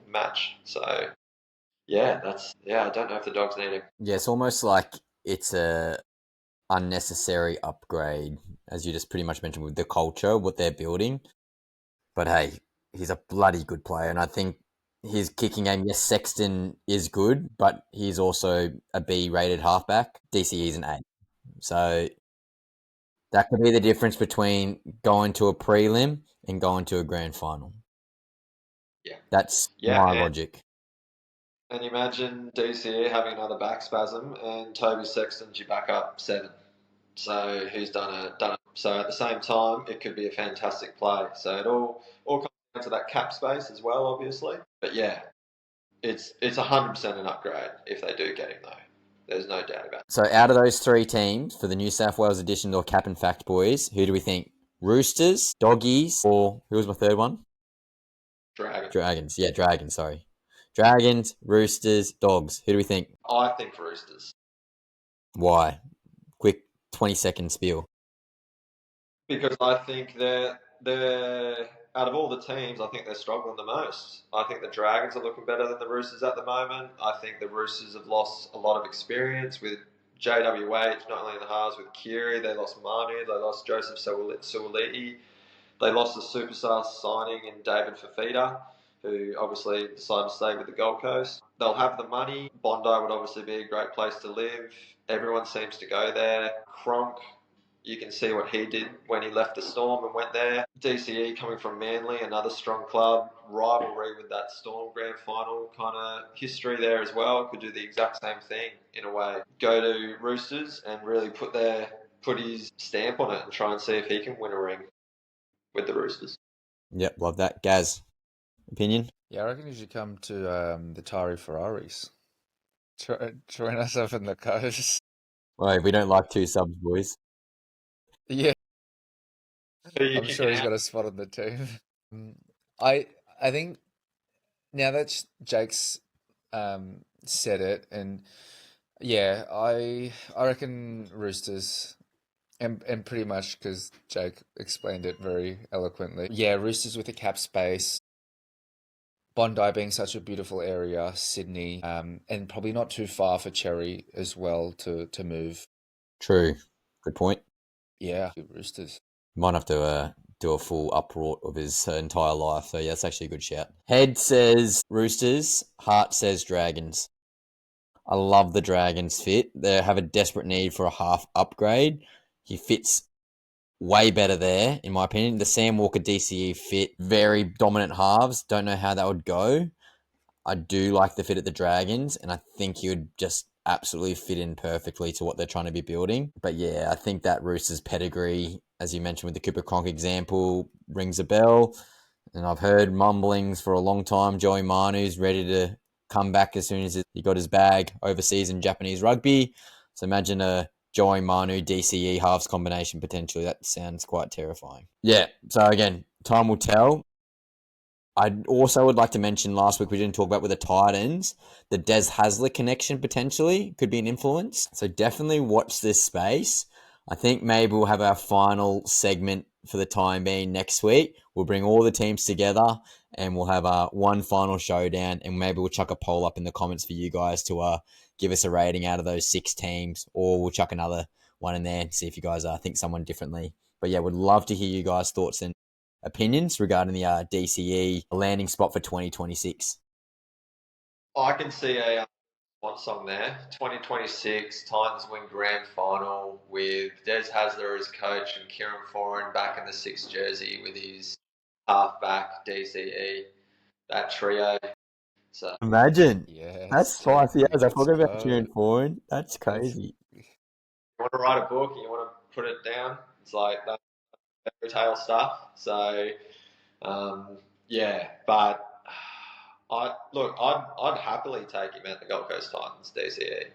match. So I don't know if the Dogs need him. Yeah, it's almost like it's a unnecessary upgrade, as you just pretty much mentioned, with the culture, what they're building. But hey, he's a bloody good player, and I think his kicking game, yes, Sexton is good, but he's also a B-rated halfback. DCE is an A. So that could be the difference between going to a prelim and going to a grand final. Yeah. That's my logic. And imagine DCE having another back spasm and Toby Sexton's your backup 7. So who's done it? So at the same time, it could be a fantastic play. So it all comes down to that cap space as well, obviously. But yeah, it's 100% an upgrade if they do get him, though. There's no doubt about it. So out of those 3 teams for the New South Wales edition or Cap and Fact boys, who do we think? Roosters, Doggies, or who was my third one? Dragons. Yeah, Dragons, sorry. Dragons, Roosters, Dogs. Who do we think? I think Roosters. Why? Quick 20-second spiel. Because I think they're out of all the teams, I think they're struggling the most. I think the Dragons are looking better than the Roosters at the moment. I think the Roosters have lost a lot of experience with JWH, not only in the halves with Kiri, they lost Manu, they lost Joseph Suoliti, they lost the superstar signing in David Fafita, who obviously decided to stay with the Gold Coast. They'll have the money. Bondi would obviously be a great place to live. Everyone seems to go there. Cronk, you can see what he did when he left the Storm and went there. DCE coming from Manly, another strong club. Rivalry with that Storm grand final kind of history there as well. Could do the exact same thing in a way. Go to Roosters and really put his stamp on it and try and see if he can win a ring with the Roosters. Yep, love that. Gaz, opinion? Yeah, I reckon you should come to the Tari Ferraris. Join us up in the coast. Well, we don't like 2 subs, boys. Yeah, I'm sure he's got a spot on the team. I think now that Jake's said it, and yeah, I reckon Roosters, and pretty much because Jake explained it very eloquently. Yeah, Roosters with a cap space. Bondi being such a beautiful area, Sydney, and probably not too far for Cherry as well to move. True. Good point. Yeah, Roosters. Might have to do a full uproar of his entire life. So yeah, that's actually a good shout. Head says Roosters. Heart says Dragons. I love the Dragons fit. They have a desperate need for a half upgrade. He fits way better there, in my opinion. The Sam Walker DCE fit, very dominant halves. Don't know how that would go. I do like the fit at the Dragons, and I think he would just absolutely fit in perfectly to what they're trying to be building. But yeah, I think that Roosters pedigree, as you mentioned with the Cooper Cronk example, rings a bell. And I've heard mumblings for a long time. Joey Manu's ready to come back as soon as he got his bag overseas in Japanese rugby. So imagine a Joey Manu DCE halves combination potentially. That sounds quite terrifying. Yeah, so again, time will tell. I also would like to mention last week we didn't talk about with the Titans, the Des Hasler connection potentially could be an influence. So definitely watch this space. I think maybe we'll have our final segment for the time being next week. We'll bring all the teams together and we'll have one final showdown, and maybe we'll chuck a poll up in the comments for you guys to give us a rating out of those 6 teams, or we'll chuck another one in there and see if you guys think someone differently. But yeah, would love to hear you guys' thoughts and opinions regarding the DCE landing spot for 2026. I can see a one song there. 2026 Titans win grand final with Des Hasler as coach and Kieran Foran back in the 6th jersey with his halfback DCE. That trio. So Imagine. That's Yes, Jake, spicy as I let's forgot about go. Kieran Foran. That's Let's crazy. you want to write a book and you want to put it down, it's like that fairy tale stuff. So yeah, but I'd happily take him at the Gold Coast Titans DCE,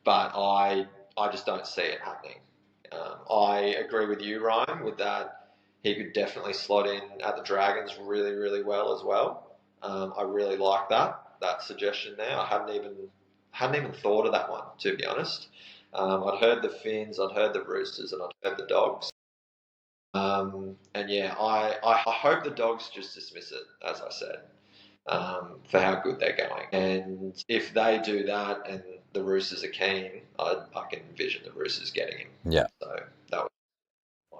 but I just don't see it happening. I agree with you, Ryan, with that. He could definitely slot in at the Dragons really, really well as well. I really like that suggestion there. I hadn't even thought of that one, to be honest. I'd heard the Finns, I'd heard the Roosters, and I'd heard the Dogs. And yeah, I hope the Dogs just dismiss it, as I said, for how good they're going. And if they do that and the Roosters are keen, I can envision the Roosters getting him. Yeah. So that was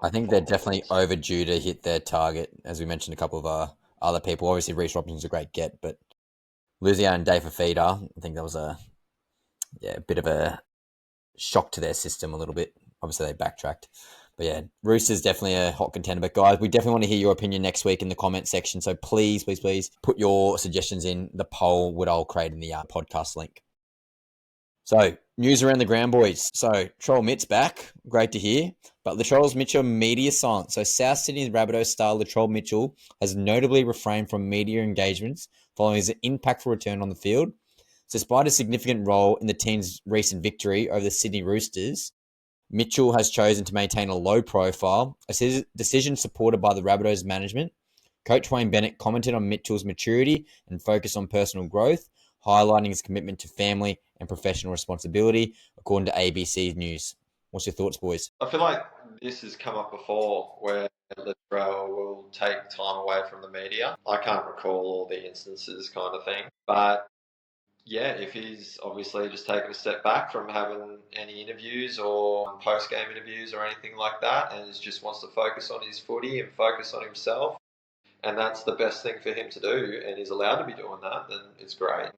I think they're definitely overdue to hit their target, as we mentioned a couple of other people. Obviously, Reece Robinson's a great get, but losing out on Dave Fafita, I think that was a bit of a shock to their system a little bit. Obviously, they backtracked. But yeah, Roosters definitely a hot contender. But guys, we definitely want to hear your opinion next week in the comment section. So please put your suggestions in the poll, what I'll create in the podcast link. So, news around the ground, boys. So, Troll Mitt's back. Great to hear. But Latrell's Mitchell media silence. So, South Sydney's Rabbitohs star Latrell Mitchell has notably refrained from media engagements following his impactful return on the field. So, despite a significant role in the team's recent victory over the Sydney Roosters, Mitchell has chosen to maintain a low profile, a decision supported by the Rabbitohs management. Coach Wayne Bennett commented on Mitchell's maturity and focus on personal growth, highlighting his commitment to family and professional responsibility, according to ABC News. What's your thoughts, boys? I feel like this has come up before where Latrell will take time away from the media. I can't recall all the instances kind of thing. But yeah, if he's obviously just taken a step back from having any interviews or post-game interviews or anything like that, and just wants to focus on his footy and focus on himself, and that's the best thing for him to do, and he's allowed to be doing that, then it's great.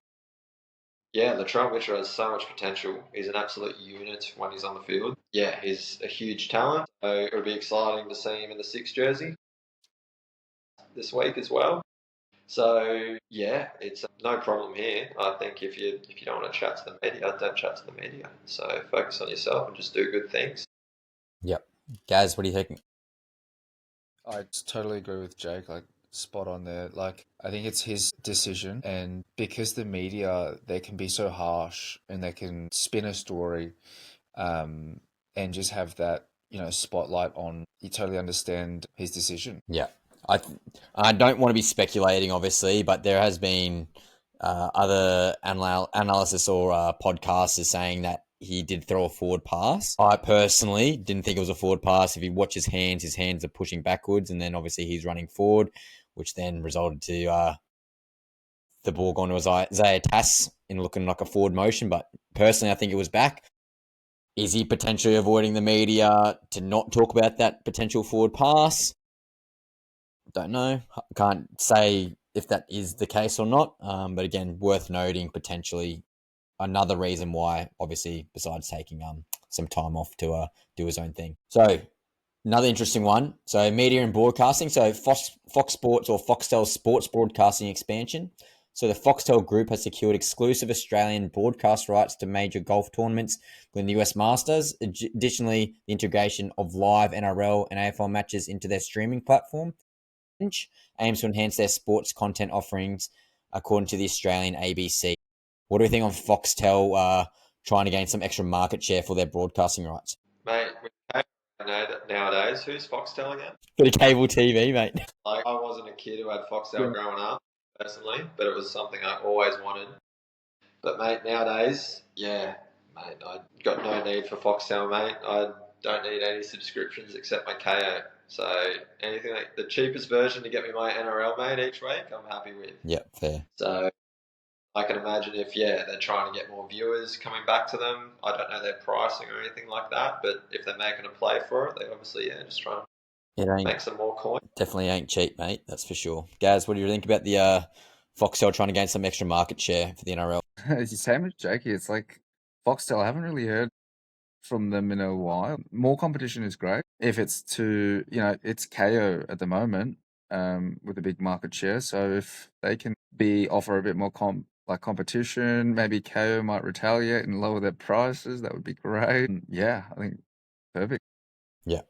Yeah, Latrell Mitchell has so much potential. He's an absolute unit when he's on the field. Yeah, he's a huge talent. So it'll be exciting to see him in the 6th jersey this week as well. So yeah, it's no problem here. I think if you don't want to chat to the media, don't chat to the media. So focus on yourself and just do good things. Yep. Gaz, what do you think? I totally agree with Jake. Like, spot on there. Like, I think it's his decision, and because the media, they can be so harsh and they can spin a story, and just have that, spotlight on. You totally understand his decision. Yeah. I don't want to be speculating, obviously, but there has been other analysis or podcasters saying that he did throw a forward pass. I personally didn't think it was a forward pass. If you watch his hands are pushing backwards, and then obviously he's running forward, which then resulted to the ball going to Isaiah Tass in looking like a forward motion. But personally, I think it was back. Is he potentially avoiding the media to not talk about that potential forward pass? Don't know. Can't say if that is the case or not. But again, worth noting potentially another reason why, obviously, besides taking some time off to do his own thing. So another interesting one. So media and broadcasting. So Fox Sports or Foxtel Sports broadcasting expansion. So the Foxtel Group has secured exclusive Australian broadcast rights to major golf tournaments, including the US Masters. Additionally, the integration of live NRL and AFL matches into their streaming platform aims to enhance their sports content offerings, according to the Australian ABC. What do we think on Foxtel trying to gain some extra market share for their broadcasting rights? Mate, with cable nowadays, who's Foxtel again? For the cable TV, mate. Like, I wasn't a kid who had Foxtel growing up, personally, but it was something I always wanted. But, mate, nowadays, yeah, mate, I got no need for Foxtel, mate. I don't need any subscriptions except my KO. So anything like the cheapest version to get me my NRL, mate, each week, I'm happy with. Yeah, fair. So I can imagine if, they're trying to get more viewers coming back to them. I don't know their pricing or anything like that, but if they're making a play for it, they obviously, just try and make some more coin. Definitely ain't cheap, mate. That's for sure. Gaz, what do you think about the Foxtel trying to gain some extra market share for the NRL? It's the same as Jakey. It's like Foxtel. I haven't really heard from them in a while. More competition is great. If it's it's KO at the moment, with a big market share. So if they can offer a bit more competition, maybe KO might retaliate and lower their prices. That would be great. And yeah, I think perfect. Yeah.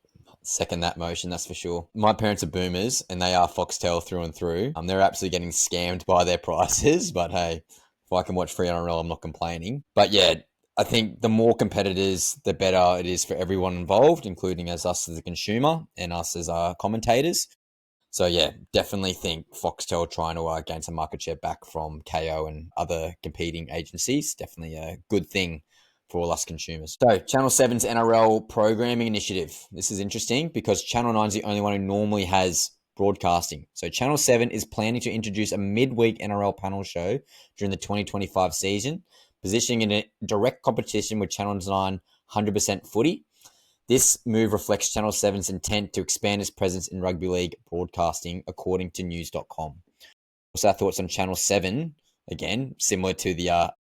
Second that motion, that's for sure. My parents are boomers and they are Foxtel through and through. They're absolutely getting scammed by their prices, but hey, if I can watch free NRL, I'm not complaining. But yeah, I think the more competitors, the better it is for everyone involved, including us as the consumer and us as commentators. So yeah, definitely think Foxtel trying to gain some market share back from KO and other competing agencies. Definitely a good thing for all us consumers. So Channel 7's NRL programming initiative. This is interesting because Channel 9 is the only one who normally has broadcasting. So Channel 7 is planning to introduce a midweek NRL panel show during the 2025 season, positioning in a direct competition with Channel 9 100% footy. This move reflects Channel 7's intent to expand its presence in rugby league broadcasting, according to news.com. What's our thoughts on Channel 7? Again, similar to the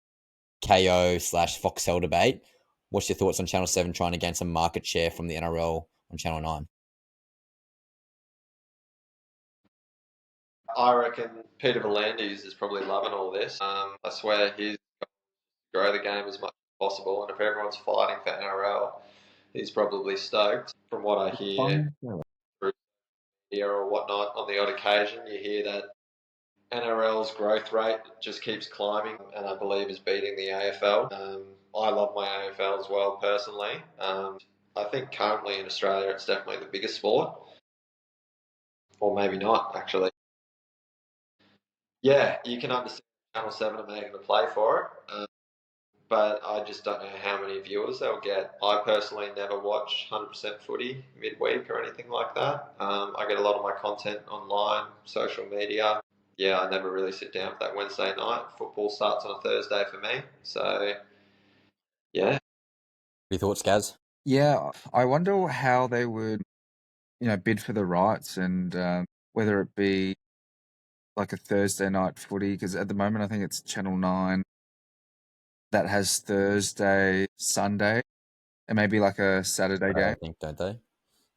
KO/Foxtel debate. What's your thoughts on Channel 7 trying to gain some market share from the NRL on Channel 9? I reckon Peter V'landys is probably loving all this. I swear he's going to grow the game as much as possible, and if everyone's fighting for NRL, he's probably stoked. From what I hear through here or whatnot, on the odd occasion, you hear that NRL's growth rate just keeps climbing, and I believe is beating the AFL. I love my AFL as well, personally. I think currently in Australia, it's definitely the biggest sport, or maybe not, actually. Yeah, you can understand Channel 7 are making a play for it, but I just don't know how many viewers they'll get. I personally never watch 100% footy midweek or anything like that. I get a lot of my content online, social media. Yeah, I never really sit down for that Wednesday night. Football starts on a Thursday for me. So, yeah. Your thoughts, Gaz? Yeah, I wonder how they would, bid for the rights and whether it be like a Thursday night footy, because at the moment I think it's Channel 9 that has Thursday, Sunday, and maybe like a Saturday I game. think, don't they?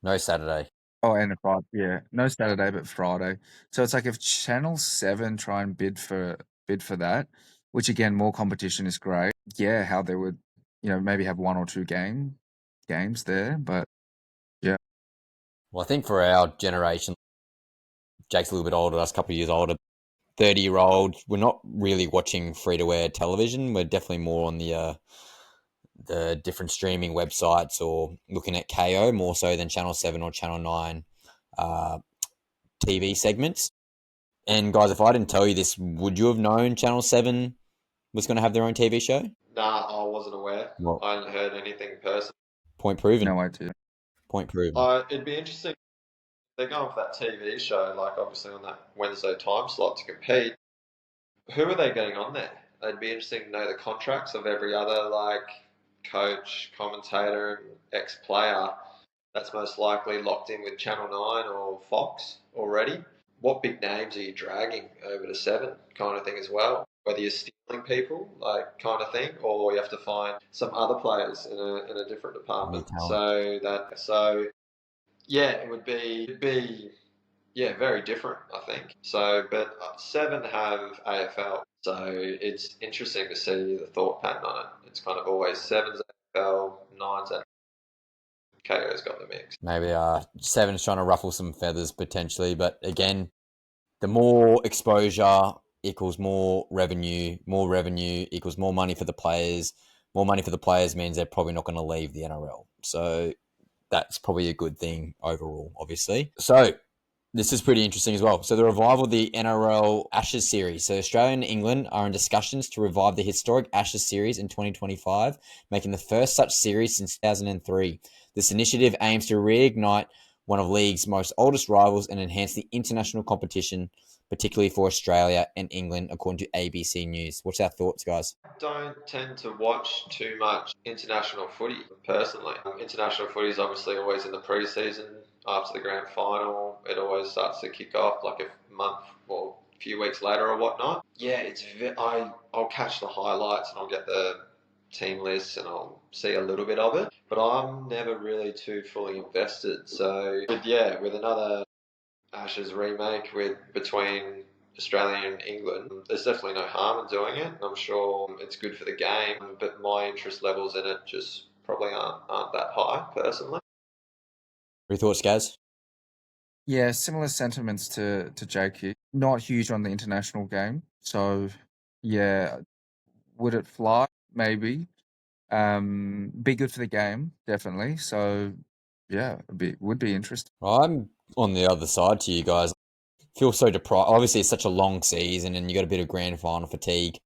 No Saturday. Oh, and a Friday, yeah. No Saturday, but Friday. So it's like if Channel 7 try and bid for that, which again, more competition is great. Yeah, how they would, maybe have one or two games there, but yeah. Well, I think for our generation, Jake's a little bit older, us a couple of years older, 30-year-old, we're not really watching free-to-air television. We're definitely more on the different streaming websites or looking at KO more so than Channel 7 or Channel 9 TV segments. And guys, if I didn't tell you this, would you have known Channel 7 was going to have their own TV show? Nah, I wasn't aware. Well, I hadn't heard anything personally. point proven. No idea. Point proven. It'd be interesting. They're going for that TV show, like obviously on that Wednesday time slot to compete. Who are they getting on there? It'd be interesting to know the contracts of every other coach, commentator, and ex-player, that's most likely locked in with Channel 9 or Fox already. What big names are you dragging over to 7 kind of thing as well? Whether you're stealing people, like kind of thing, or you have to find some other players in a different department. So yeah, it'd be yeah, very different, I think. So, but 7 have AFL, so it's interesting to see the thought pattern on it. It's kind of always 7's AFL, 9's AFL, KO's got the mix. Maybe 7's trying to ruffle some feathers potentially, but again, the more exposure equals more revenue equals more money for the players. More money for the players means they're probably not going to leave the NRL. So that's probably a good thing overall, obviously. So this is pretty interesting as well. So the revival of the NRL Ashes series. So Australia and England are in discussions to revive the historic Ashes series in 2025, making the first such series since 2003. This initiative aims to reignite one of league's most oldest rivals and enhance the international competition, particularly for Australia and England, according to ABC News. What's our thoughts, guys? I don't tend to watch too much international footy, personally. International footy is obviously always in the pre-season. After the grand final, it always starts to kick off like a month or a few weeks later or whatnot. Yeah, I'll catch the highlights and I'll get the team lists and I'll see a little bit of it, but I'm never really too fully invested. So with another Ashes remake between Australia and England, there's definitely no harm in doing it. I'm sure it's good for the game, but my interest levels in it just probably aren't that high, personally. Your thoughts, Gaz? Yeah, similar sentiments to Jake here. Not huge on the international game. So, yeah, would it fly? Maybe. Be good for the game, definitely. So, yeah, would be interesting. I'm on the other side to you guys. Feel so deprived. Obviously, it's such a long season and you got a bit of grand final fatigue.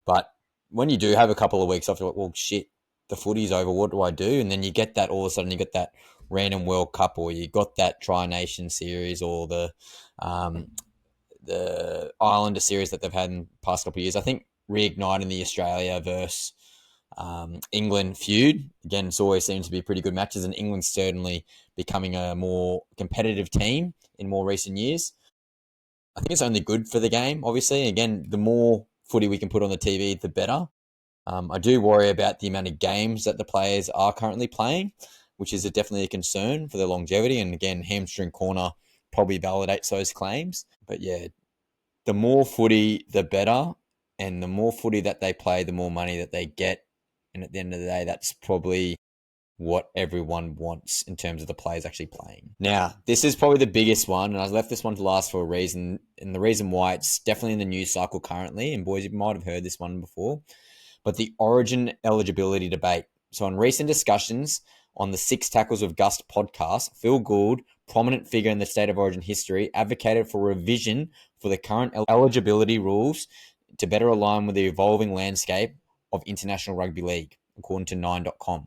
But when you do have a couple of weeks off, you're like, well, shit, the footy's over. What do I do? And then you get that all of a sudden, you get that random World Cup, or you got that Tri-Nation series, or the Islander series that they've had in the past couple of years. I think reigniting the Australia versus England feud. Again, it's always seems to be pretty good matches, and England's certainly becoming a more competitive team in more recent years. I think it's only good for the game, obviously. Again, the more footy we can put on the TV, the better. I do worry about the amount of games that the players are currently playing, which is definitely a concern for their longevity. And again, Hamstring Corner probably validates those claims. But yeah, the more footy, the better. And the more footy that they play, the more money that they get. And at the end of the day, that's probably what everyone wants in terms of the players actually playing. Now, this is probably the biggest one, and I left this one to last for a reason. And the reason why it's definitely in the news cycle currently, and boys, you might have heard this one before, but the Origin eligibility debate. So in recent discussions on the Six Tackles of Gus podcast, Phil Gould, prominent figure in the State of Origin history, advocated for revision for the current eligibility rules to better align with the evolving landscape of International Rugby League, according to 9.com.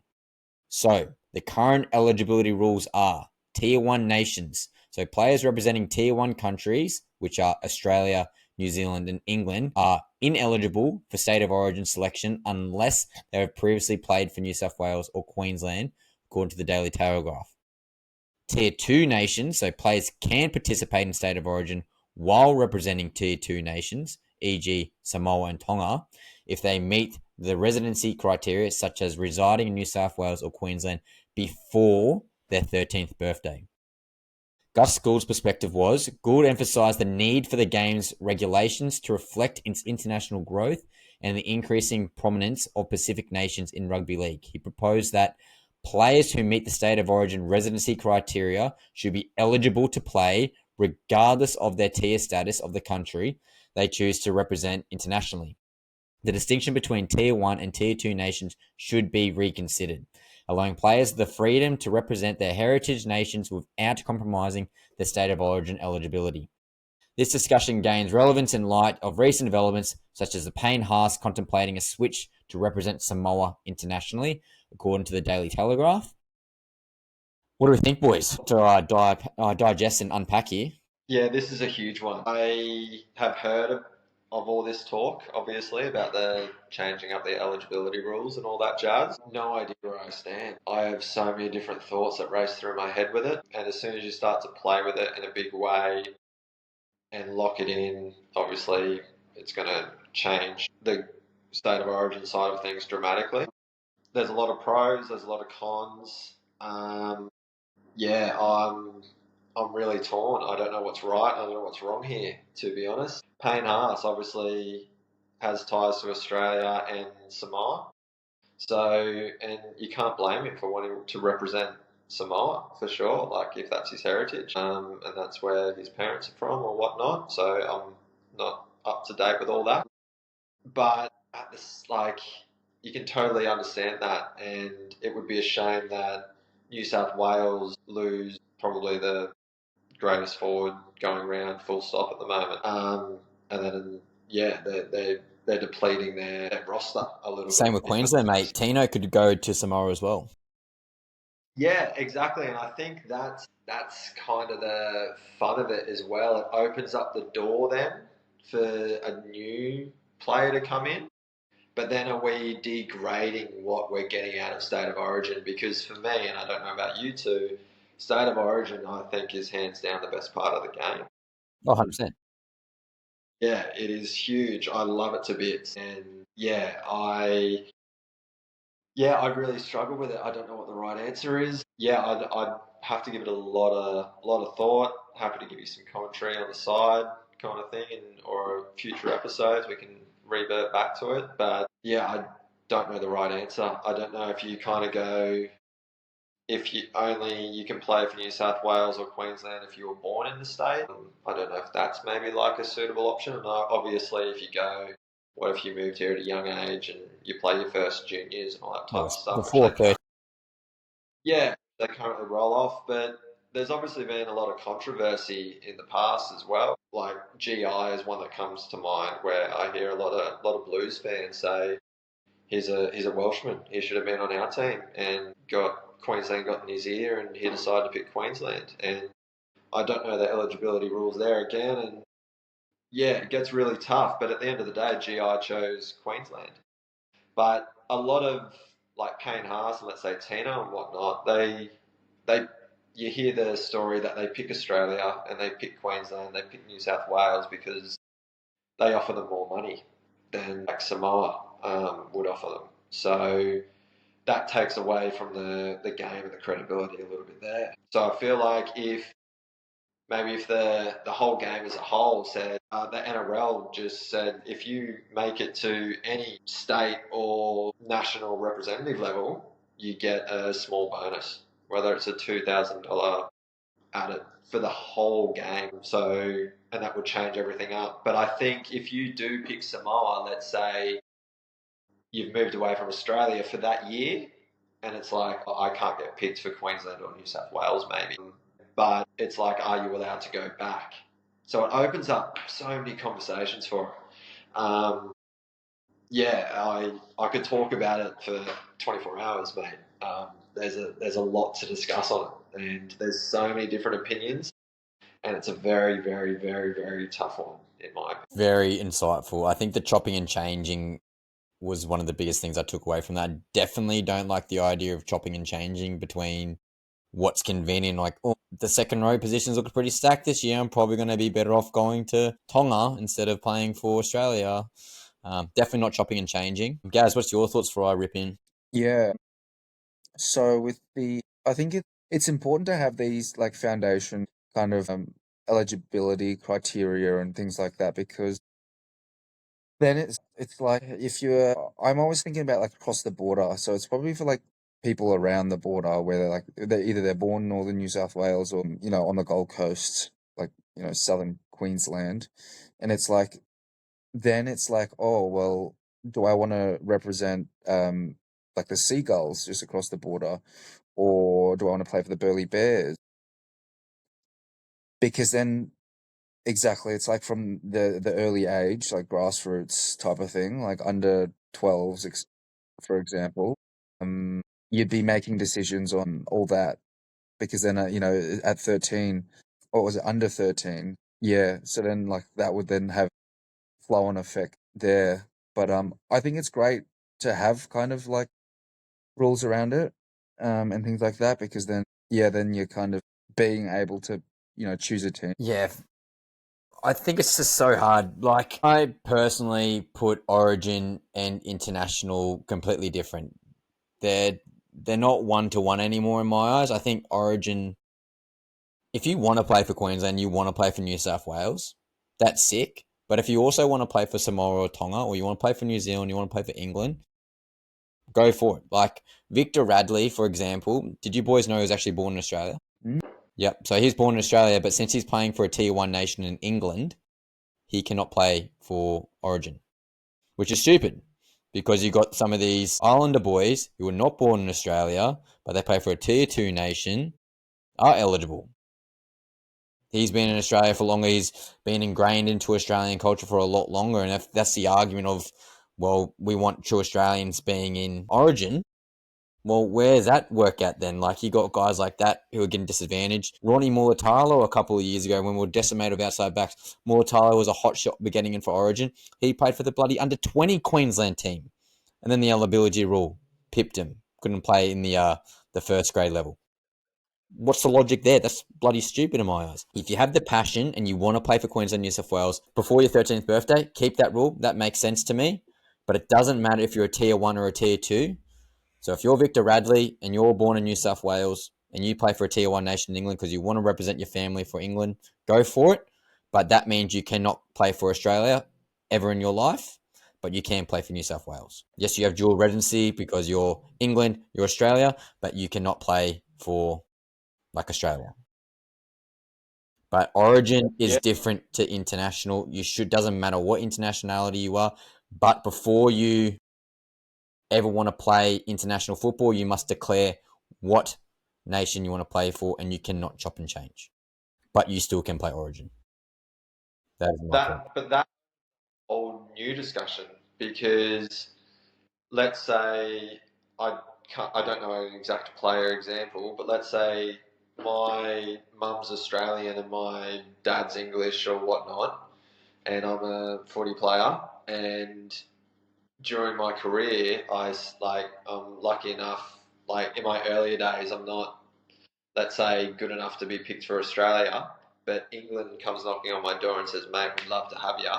So the current eligibility rules are Tier 1 nations. So players representing Tier 1 countries, which are Australia, New Zealand, and England, are ineligible for State of Origin selection unless they have previously played for New South Wales or Queensland, according to the Daily Telegraph. Tier 2 nations, so players can participate in State of Origin while representing Tier 2 nations, e.g. Samoa and Tonga, if they meet the residency criteria such as residing in New South Wales or Queensland before their 13th birthday. Gus Gould's perspective was, Gould emphasised the need for the game's regulations to reflect its international growth and the increasing prominence of Pacific nations in rugby league. He proposed that players who meet the State of Origin residency criteria should be eligible to play regardless of their tier status of the country they choose to represent internationally. The distinction between Tier 1 and Tier 2 nations should be reconsidered, allowing players the freedom to represent their heritage nations without compromising their State of Origin eligibility. This discussion gains relevance in light of recent developments, such as the Payne Haas contemplating a switch to represent Samoa internationally, according to the Daily Telegraph. What do we think, boys? To digest and unpack here. Yeah, this is a huge one. I have heard of all this talk, obviously, about the changing up the eligibility rules and all that jazz. No idea where I stand. I have so many different thoughts that race through my head with it, and as soon as you start to play with it in a big way and lock it in, obviously, it's going to change the state of origin side of things dramatically. There's a lot of pros, there's a lot of cons. Yeah, I'm really torn. I don't know what's right. I don't know what's wrong here, to be honest. Payne Haas obviously has ties to Australia and Samoa. So, and you can't blame him for wanting to represent Samoa for sure. Like if that's his heritage, and that's where his parents are from or whatnot. So I'm not up to date with all that. But at this, like, you can totally understand that, and it would be a shame that New South Wales lose probably the greatest forward going around, full stop at the moment. And then yeah, they're depleting their roster a little Same bit. with Queensland, mate. Tino could go to Samoa as well. Yeah, exactly, and I think that's kind of the fun of it as well. It opens up the door then for a new player to come in. But then are we degrading what we're getting out of State of Origin? Because for me, and I don't know about you two, State of Origin I think is hands down the best part of the game. Oh, 100%. Yeah, it is huge. I love it to bits, and I really struggle with it. I don't know what the right answer is. Yeah, I'd have to give it a lot of thought. Happy to give you some commentary on the side, kind of thing, or future episodes we can revert back to it. But yeah, I don't know the right answer. I don't know if you kind of go, if you can play for New South Wales or Queensland if you were born in the state. I don't know if that's maybe like a suitable option. And obviously, if you go, what if you moved here at a young age and you play your first juniors and all that type of stuff? Before 30. Yeah, they currently roll off, but there's obviously been a lot of controversy in the past as well. Like GI is one that comes to mind, where I hear a lot of Blues fans say he's a Welshman. He should have been on our team, and Queensland got in his ear, and he decided to pick Queensland. And I don't know the eligibility rules there again, and yeah, it gets really tough. But at the end of the day, GI chose Queensland. But a lot of like Payne Haas and let's say Tina and whatnot, they you hear the story that they pick Australia and they pick Queensland, they pick New South Wales because they offer them more money than like Samoa would offer them. So that takes away from the game and the credibility a little bit there. So I feel like if the whole game as a whole said, the NRL just said, if you make it to any state or national representative level, you get a small bonus, whether it's a $2,000 added for the whole game. So, and that would change everything up. But I think if you do pick Samoa, let's say you've moved away from Australia for that year, and it's like, oh, I can't get picked for Queensland or New South Wales maybe. But it's like, are you allowed to go back? So it opens up so many conversations for it. I could talk about it for 24 hours, mate. There's a lot to discuss on it, and there's so many different opinions, and it's a very, very, very, very tough one in my opinion. Very insightful. I think the chopping and changing was one of the biggest things I took away from that. Definitely don't like the idea of chopping and changing between what's convenient. Like, oh, the second row positions look pretty stacked this year. I'm probably going to be better off going to Tonga instead of playing for Australia. Definitely not chopping and changing. Gaz, what's your thoughts before I rip in? Yeah. So I think it's important to have these like foundation kind of eligibility criteria and things like that, because then it's like I'm always thinking about like across the border. So it's probably for like people around the border where they're born in northern New South Wales or on the Gold Coast, like southern Queensland, and it's like then it's like, oh well, do I want to represent like the Seagulls just across the border, or do I want to play for the Burleigh Bears? Because then exactly, it's like from the early age, like grassroots type of thing, like under 12s, for example, you'd be making decisions on all that, because then at 13, what was it, under 13? Yeah, so then like that would then have flow-on effect there. But I think it's great to have kind of like rules around it, and things like that, because then you're kind of being able to, choose a team. Yeah, I think it's just so hard. Like, I personally put Origin and International completely different. They're not one-to-one anymore in my eyes. I think Origin, if you want to play for Queensland, you want to play for New South Wales, that's sick. But if you also want to play for Samoa or Tonga, or you want to play for New Zealand, you want to play for England, go for it. Like Victor Radley, for example, did you boys know he was actually born in Australia? Mm. Yep. So he's born in Australia, but since he's playing for a Tier 1 nation in England, he cannot play for Origin, which is stupid because you got some of these Islander boys who were not born in Australia, but they play for a Tier 2 nation, are eligible. He's been in Australia for longer. He's been ingrained into Australian culture for a lot longer. And if that's the argument of, well, we want true Australians being in Origin, well, where's that work at then? Like, you got guys like that who are getting disadvantaged. Ronnie Mulatalo a couple of years ago when we were decimated of outside backs, Mulatalo was a hot shot getting in for Origin. He played for the bloody under-20 Queensland team. And then the eligibility rule pipped him. Couldn't play in the first grade level. What's the logic there? That's bloody stupid in my eyes. If you have the passion and you want to play for Queensland, New South Wales, before your 13th birthday, keep that rule. That makes sense to me. But it doesn't matter if you're a Tier 1 or a Tier 2. So if you're Victor Radley and you're born in New South Wales and you play for a Tier 1 nation in England because you want to represent your family for England, go for it. But that means you cannot play for Australia ever in your life, but you can play for New South Wales. Yes, you have dual residency because you're England, you're Australia, but you cannot play for like Australia. But Origin is different to international. Doesn't matter what internationality you are, but before you ever want to play international football, you must declare what nation you want to play for, and you cannot chop and change. But you still can play Origin. That is my point. But that's a whole new discussion because let's say I don't know an exact player example, but let's say my mum's Australian and my dad's English or whatnot, and I'm a footy player, and during my career, I'm lucky enough, like in my earlier days, I'm not, let's say, good enough to be picked for Australia, but England comes knocking on my door and says, mate, we'd love to have you.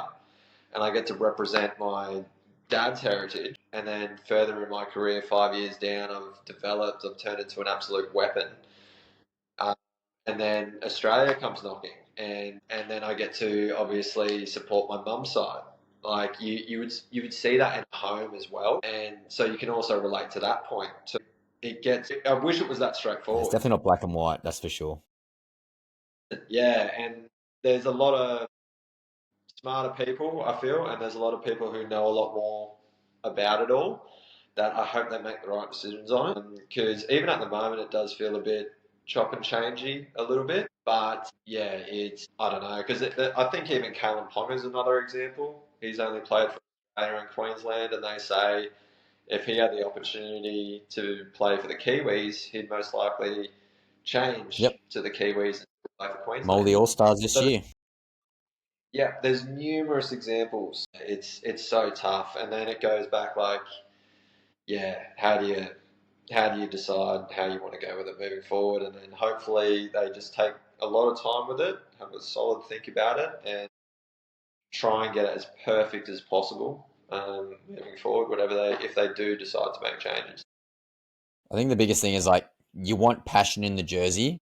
And I get to represent my dad's heritage. And then further in my career, 5 years down, I've turned into an absolute weapon. And then Australia comes knocking, and then I get to obviously support my mum's side. Like you would see that at home as well, and so you can also relate to that point. So I wish it was that straightforward. It's definitely not black and white, that's for sure. Yeah, and there's a lot of smarter people, I feel, and there's a lot of people who know a lot more about it all that I hope they make the right decisions on. Because even at the moment, it does feel a bit chop and changey a little bit. But yeah, I don't know, because I think even Kalen Ponga is another example. He's only played for Australia and Queensland, and they say if he had the opportunity to play for the Kiwis, he'd most likely change to the Kiwis and play for Queensland. Moldy All-Stars this year. Yeah, there's numerous examples. It's so tough, and then it goes back like, yeah, how do you decide how you want to go with it moving forward, and then hopefully they just take a lot of time with it, have a solid think about it, and try and get it as perfect as possible moving forward. If they do decide to make changes. I think the biggest thing is like you want passion in the jersey,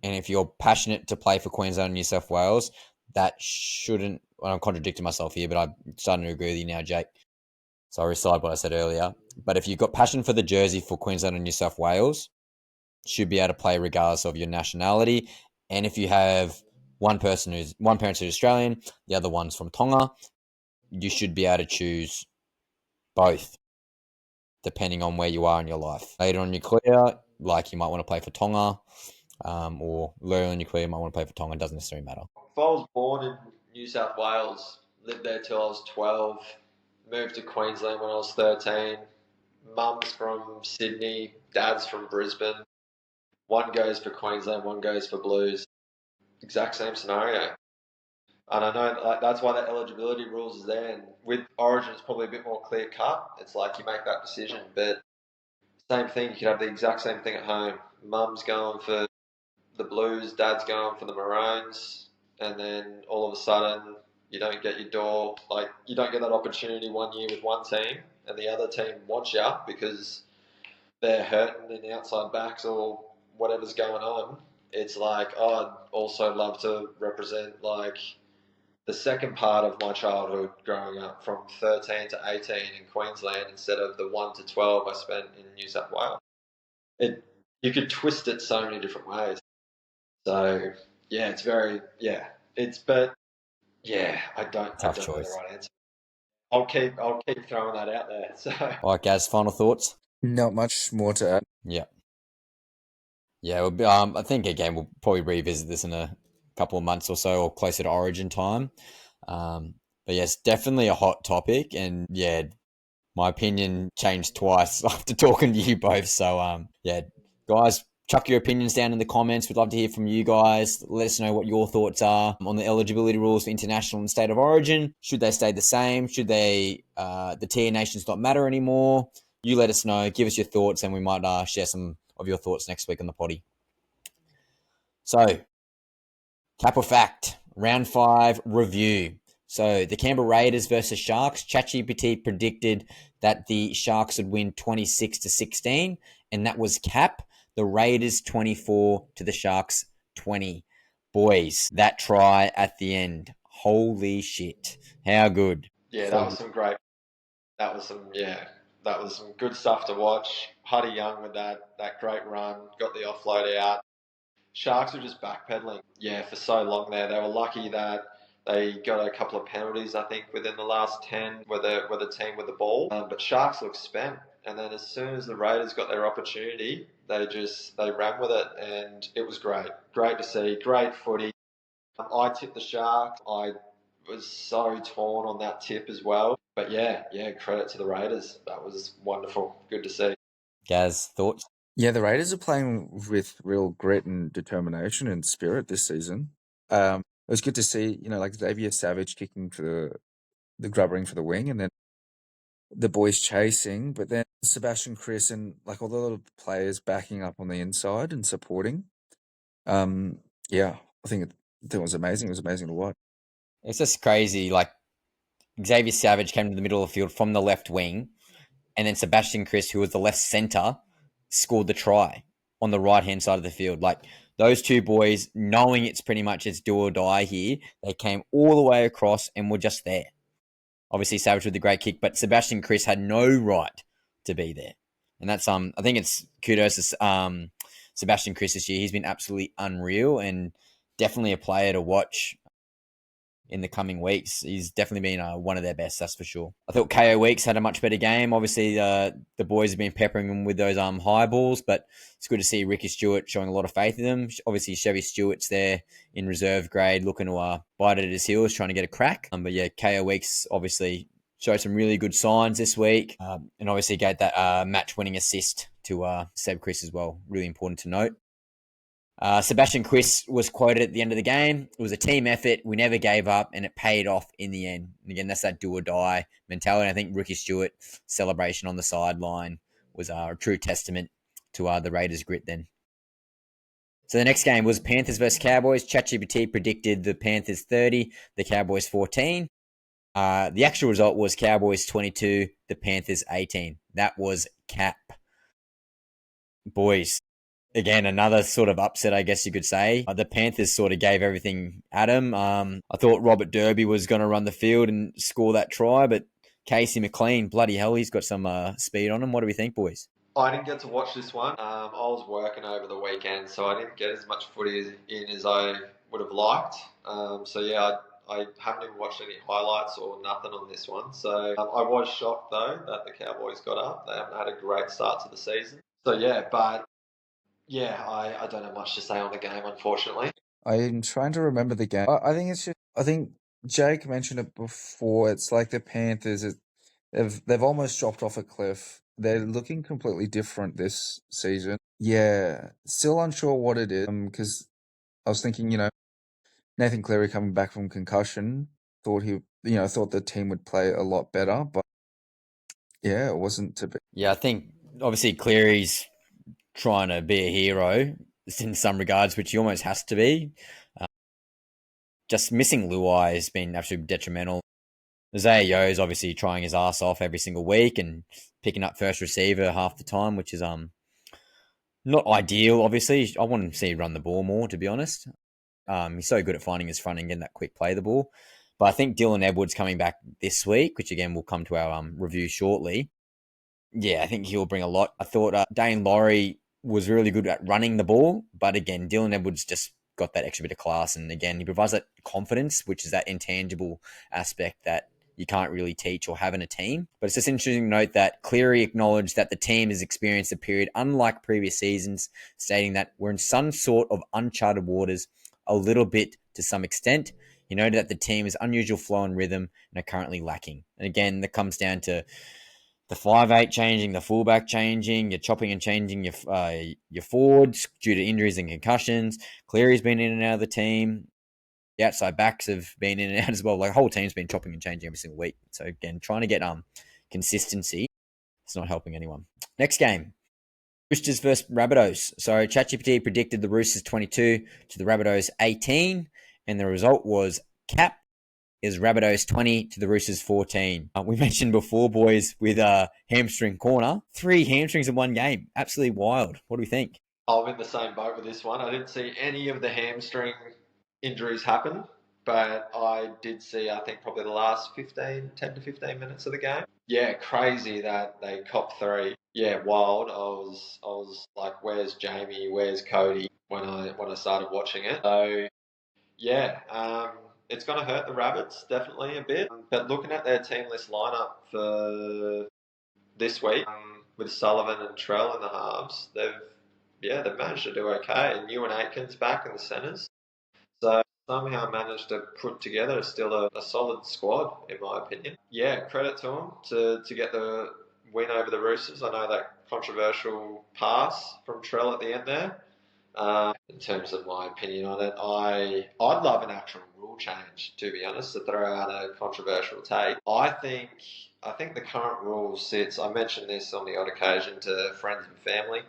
and if you're passionate to play for Queensland and New South Wales, that shouldn't. Well, I'm contradicting myself here, but I'm starting to agree with you now, Jake. So I reside what I said earlier. But if you've got passion for the jersey for Queensland and New South Wales, should be able to play regardless of your nationality. And if you have one parent who's Australian, the other one's from Tonga, you should be able to choose both, depending on where you are in your life. Later on in your career, like you might want to play for Tonga, or later in your career, you might want to play for Tonga. It doesn't necessarily matter. If I was born in New South Wales, lived there till I was 12, moved to Queensland when I was 13, mum's from Sydney, dad's from Brisbane, one goes for Queensland, one goes for Blues, exact same scenario. And I know like that's why the eligibility rules is there. And with Origin, it's probably a bit more clear cut. It's like you make that decision, but same thing. You could have the exact same thing at home. Mum's going for the Blues, Dad's going for the Maroons, and then all of a sudden you don't get your door. Like you don't get that opportunity one year with one team, and the other team wants you because they're hurting in the outside backs or whatever's going on. It's like, oh, I'd also love to represent like the second part of my childhood growing up from 13 to 18 in Queensland instead of the 1 to 12 I spent in New South Wales. You could twist it so many different ways. So yeah, it's very but yeah, I don't know the right answer. I'll keep throwing that out there. So All right, Gaz, final thoughts? Not much more to add. Yeah. Yeah, I think, again, we'll probably revisit this in a couple of months or so or closer to Origin time. But yes, definitely a hot topic. And yeah, my opinion changed twice after talking to you both. So yeah, guys, chuck your opinions down in the comments. We'd love to hear from you guys. Let us know what your thoughts are on the eligibility rules for international and state of origin. Should they stay the same? Should they the tier nations not matter anymore? You let us know. Give us your thoughts, and we might share some of your thoughts next week on the potty. So, cap or fact, round 5 review. So the Canberra Raiders versus Sharks. ChatGPT predicted that the Sharks would win 26-16, and that was cap. The Raiders 24 to the Sharks 20. Boys, that try at the end. Holy shit. How good. Yeah, that was some great. That was some good stuff to watch. Huddy Young with that great run, got the offload out. Sharks were just backpedaling, for so long there. They were lucky that they got a couple of penalties, I think, within the last 10 where the team with the ball. But Sharks looked spent. And then as soon as the Raiders got their opportunity, they ran with it, and it was great. Great to see. Great footy. I tipped the Sharks. I was so torn on that tip as well. But yeah, credit to the Raiders. That was wonderful. Good to see. Gaz, thoughts? Yeah, the Raiders are playing with real grit and determination and spirit this season. It was good to see, like Xavier Savage kicking for the grubbering for the wing, and then the boys chasing, but then Sebastian Chris and like all the little players backing up on the inside and supporting. Yeah, I think it was amazing. It was amazing to watch. It's just crazy. Like, Xavier Savage came to the middle of the field from the left wing, and then Sebastian Chris, who was the left centre, scored the try on the right-hand side of the field. Like, those two boys, knowing it's pretty much it's do or die here, they came all the way across and were just there. Obviously, Savage with the great kick, but Sebastian Chris had no right to be there. And that's I think it's kudos to Sebastian Chris this year. He's been absolutely unreal and definitely a player to watch in the coming weeks. He's definitely been one of their best, that's for sure. I thought KO Weeks had a much better game. Obviously, the boys have been peppering him with those high balls, but it's good to see Ricky Stewart showing a lot of faith in them. Obviously, Chevy Stewart's there in reserve grade, looking to bite it at his heels, trying to get a crack. But yeah, KO Weeks obviously showed some really good signs this week, and obviously gave that match-winning assist to Seb Chris as well. Really important to note. Sebastian Chris was quoted at the end of the game. It was a team effort. We never gave up, and it paid off in the end. And again, that's that do or die mentality. I think Ricky Stewart's celebration on the sideline was a true testament to the Raiders' grit then. So the next game was Panthers versus Cowboys. ChatGPT predicted the Panthers 30, the Cowboys 14. The actual result was Cowboys 22, the Panthers 18. That was cap. Boys, again, another sort of upset, I guess you could say. The Panthers sort of gave everything at him. I thought Robert Derby was going to run the field and score that try, but Casey McLean, bloody hell, he's got some speed on him. What do we think, boys? I didn't get to watch this one. I was working over the weekend, so I didn't get as much footy in as I would have liked. So yeah, I haven't even watched any highlights or nothing on this one. So I was shocked, though, that the Cowboys got up. They haven't had a great start to the season. So yeah, but yeah, I don't have much to say on the game, unfortunately. I'm trying to remember the game. I think it's just, I think Jake mentioned it before. It's like the Panthers, they've almost dropped off a cliff. They're looking completely different this season. Yeah, still unsure what it is. Because I was thinking, Nathan Cleary coming back from concussion, thought the team would play a lot better, but yeah, it wasn't to be. Yeah, I think obviously Cleary's trying to be a hero in some regards, which he almost has to be. Just missing Luai has been absolutely detrimental. Zaya Yo is obviously trying his ass off every single week and picking up first receiver half the time, which is not ideal. Obviously, I want to see him run the ball more, to be honest. He's so good at finding his front and getting that quick play the ball. But I think Dylan Edwards coming back this week, which again will come to our review shortly. Yeah, I think he'll bring a lot. I thought Dane Laurie was really good at running the ball, but again, Dylan Edwards just got that extra bit of class, and again, he provides that confidence, which is that intangible aspect that you can't really teach or have in a team. But it's just interesting to note that Cleary acknowledged that the team has experienced a period unlike previous seasons, stating that we're in some sort of uncharted waters a little bit to some extent. He noted that the team is unusual flow and rhythm and are currently lacking. And again, that comes down to the 5'8" changing, the fullback changing, you're chopping and changing your forwards due to injuries and concussions. Cleary's been in and out of the team. The outside backs have been in and out as well. Like the whole team's been chopping and changing every single week. So again, trying to get consistency, it's not helping anyone. Next game, Roosters versus Rabbitohs. So ChatGPT predicted the Roosters 22 to the Rabbitohs 18, and the result was cap is Rabbitohs 20 to the Roosters 14. We mentioned before, boys, with Hamstring Corner, 3 hamstrings in one game. Absolutely wild. What do we think? I'm in the same boat with this one. I didn't see any of the hamstring injuries happen, but I did see, I think, probably the last 10 to 15 minutes of the game. Yeah, crazy that they copped 3. Yeah, wild. I was like, where's Jamie? Where's Cody? When I started watching it. So yeah, it's going to hurt the Rabbits definitely a bit. But looking at their team list lineup for this week, with Sullivan and Trell in the halves, they've managed to do okay. And Ewan Aitken's back in the centres, so somehow managed to put together still a solid squad, in my opinion. Yeah, credit to them to get the win over the Roosters. I know that controversial pass from Trell at the end there. In terms of my opinion on it, I'd love an actual rule change, to be honest, to throw out a controversial take. I think the current rule sits. I mentioned this on the odd occasion to friends and family.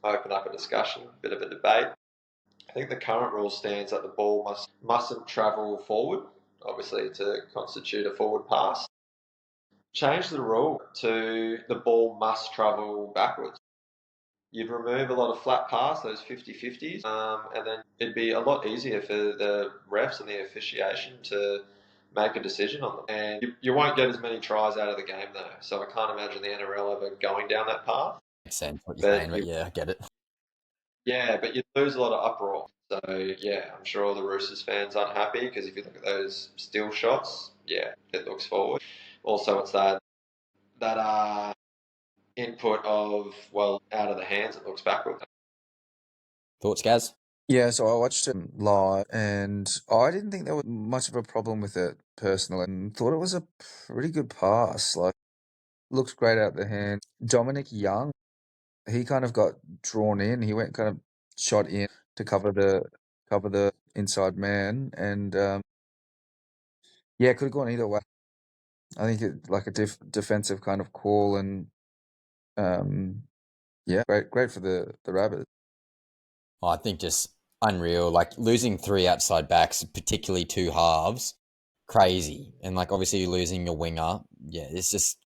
Open up a discussion, bit of a debate. I think the current rule stands that the ball mustn't travel forward, obviously to constitute a forward pass. Change the rule to the ball must travel backwards. You'd remove a lot of flat pass, those 50-50s, and then it'd be a lot easier for the refs and the officiation to make a decision on them. And you won't get as many tries out of the game, though. So I can't imagine the NRL ever going down that path. Makes sense what you're saying, but yeah, I get it. Yeah, but you'd lose a lot of uproar. So yeah, I'm sure all the Roosters fans aren't happy because if you look at those still shots, yeah, it looks forward. Also, it's that input of, well, out of the hands, it looks backward. Thoughts, Gaz? Yeah, so I watched it live, and I didn't think there was much of a problem with it personally, and thought it was a pretty good pass. Like, looked great out the hand. Dominic Young, he kind of got drawn in. He went kind of shot in to cover the inside man, and yeah, could have gone either way. I think it like a defensive kind of call, and yeah, great for the Rabbits. I think just unreal. Like losing 3 outside backs, particularly 2 halves, crazy. And like obviously you're losing your winger. Yeah, it's just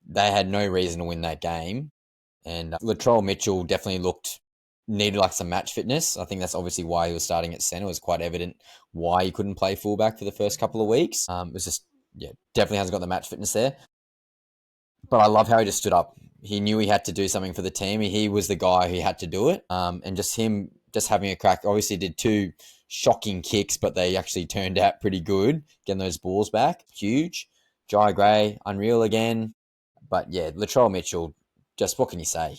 they had no reason to win that game. And Latrell Mitchell definitely needed like some match fitness. I think that's obviously why he was starting at centre. It was quite evident why he couldn't play fullback for the first couple of weeks. It was just, yeah, definitely hasn't got the match fitness there. But I love how he just stood up. He knew he had to do something for the team. He was the guy who had to do it. And just him just having a crack. Obviously did 2 shocking kicks, but they actually turned out pretty good, getting those balls back. Huge. Jai Gray, unreal again. But yeah, Latrell Mitchell, just what can you say?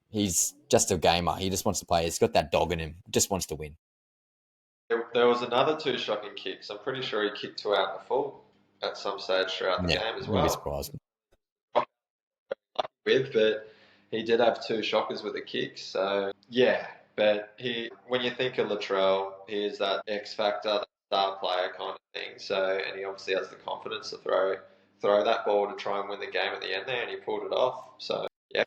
He's just a gamer. He just wants to play. He's got that dog in him. Just wants to win. There was another 2 shocking kicks. I'm pretty sure he kicked 2 out in the full at some stage throughout the game as well. Wouldn't be surprised. But he did have 2 shockers with the kicks. So yeah, but when you think of Latrell, he is that X factor, star player kind of thing. So, and he obviously has the confidence to throw that ball to try and win the game at the end there, and he pulled it off. So, yeah.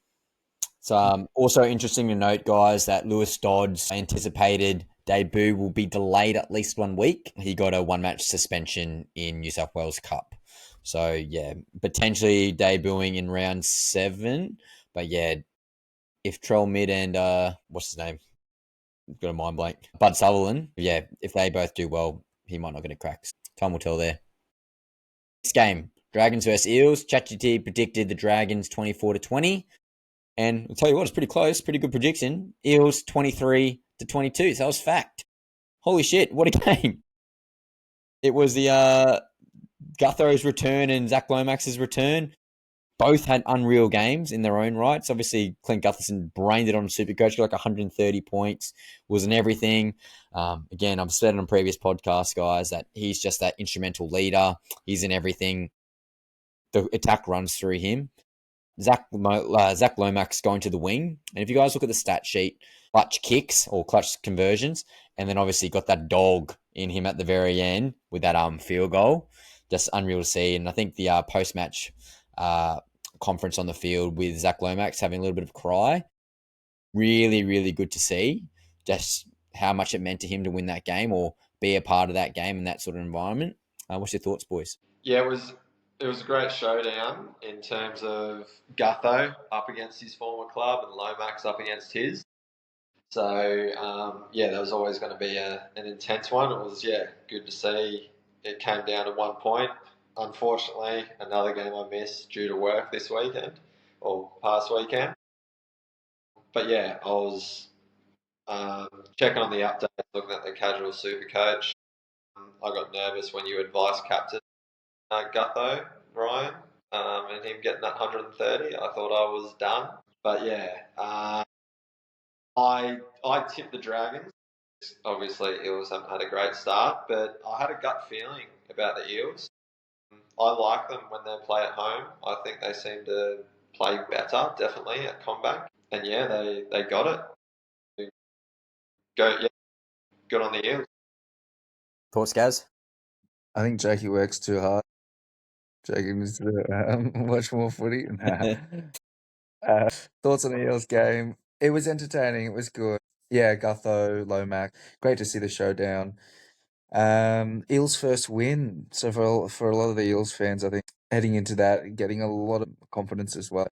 So, also interesting to note, guys, that Lewis Dodd's anticipated debut will be delayed at least 1 week. He got a 1-match suspension in New South Wales Cup. So, yeah, potentially debuting in round 7. But, yeah, if Trell Mid and, what's his name? Got a mind blank. Bud Sutherland, yeah, if they both do well, he might not get a crack. Time will tell there. Next game, Dragons versus Eels. ChatGPT predicted the Dragons 24-20. And I'll tell you what, it's pretty close. Pretty good prediction. Eels 23-22. So that was fact. Holy shit, what a game. It was the Gutho's return and Zach Lomax's return. Both had unreal games in their own rights. Obviously, Clint Gutherson brained it on SuperCoach, got like 130 points, was in everything. Again, I've said it on previous podcasts, guys, that he's just that instrumental leader. He's in everything. The attack runs through him. Zach Lomax going to the wing. And if you guys look at the stat sheet, clutch kicks or clutch conversions, and then obviously got that dog in him at the very end with that field goal. Just unreal to see. And I think the post-match conference on the field with Zach Lomax having a little bit of a cry, really, really good to see just how much it meant to him to win that game or be a part of that game in that sort of environment. What's your thoughts, boys? Yeah, it was a great showdown in terms of Gutho up against his former club and Lomax up against his. So, yeah, that was always going to be an intense one. It was, good to see it came down to 1 point. Unfortunately, another game I missed due to work this weekend or past weekend. But yeah, I was checking on the updates, looking at the casual super coach. I got nervous when you advised captain Gutho, Ryan, and him getting that 130. I thought I was done. But yeah, I tipped the Dragons. Obviously, Eels haven't had a great start, but I had a gut feeling about the Eels. I like them when they play at home. I think they seem to play better, definitely, at Combank. And yeah, they got it. Good on the Eels. Thoughts, Gaz? I think Jakey works too hard. Jakey needs to watch more footy. Thoughts on the Eels game? It was entertaining. It was good. Yeah, Gutho, Lomax. Great to see the showdown. Eels first win. So for a lot of the Eels fans, I think heading into that, getting a lot of confidence as well.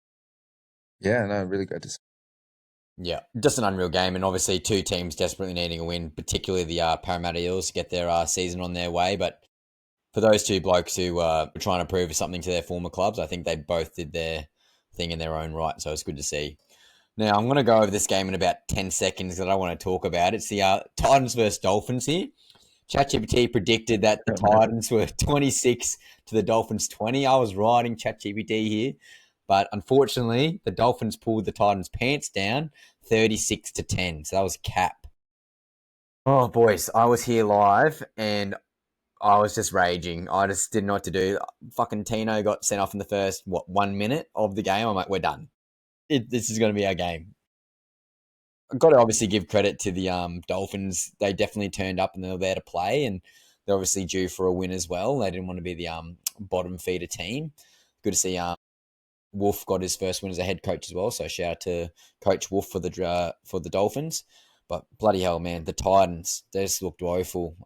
Yeah, no, really great to see. Yeah, just an unreal game, and obviously 2 teams desperately needing a win, particularly the Parramatta Eels to get their season on their way. But for those 2 blokes who were trying to prove something to their former clubs, I think they both did their thing in their own right, so it's good to see. Now, I'm going to go over this game in about 10 seconds because I want to talk about it. It's the Titans versus Dolphins here. ChatGPT predicted that the Titans were 26 to the Dolphins 20. I was riding ChatGPT here. But unfortunately, the Dolphins pulled the Titans' pants down 36-10. So that was cap. Oh, boys, I was here live and I was just raging. I just didn't know what to do. Fucking Tino got sent off in the first, 1 minute of the game. I'm like, we're done. This is going to be our game. I've got to obviously give credit to the Dolphins. They definitely turned up and they were there to play, and they're obviously due for a win as well. They didn't want to be the bottom feeder team. Good to see Wolf got his first win as a head coach as well. So shout out to Coach Wolf for the Dolphins. But bloody hell, man, the Titans, they just looked woeful.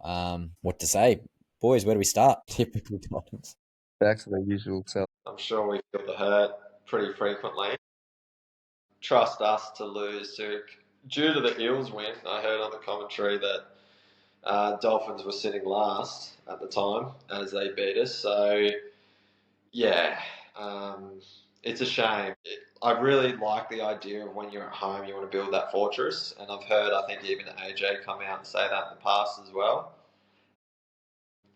What to say? Boys, where do we start? Typical Titans. Back to their usual self. I'm sure we feel the hurt pretty frequently. Trust us to lose due to the Eels win. I heard on the commentary that Dolphins were sitting last at the time as they beat us. So yeah, it's a shame. I really like the idea of when you're at home, you want to build that fortress. And I've heard, I think even AJ come out and say that in the past as well.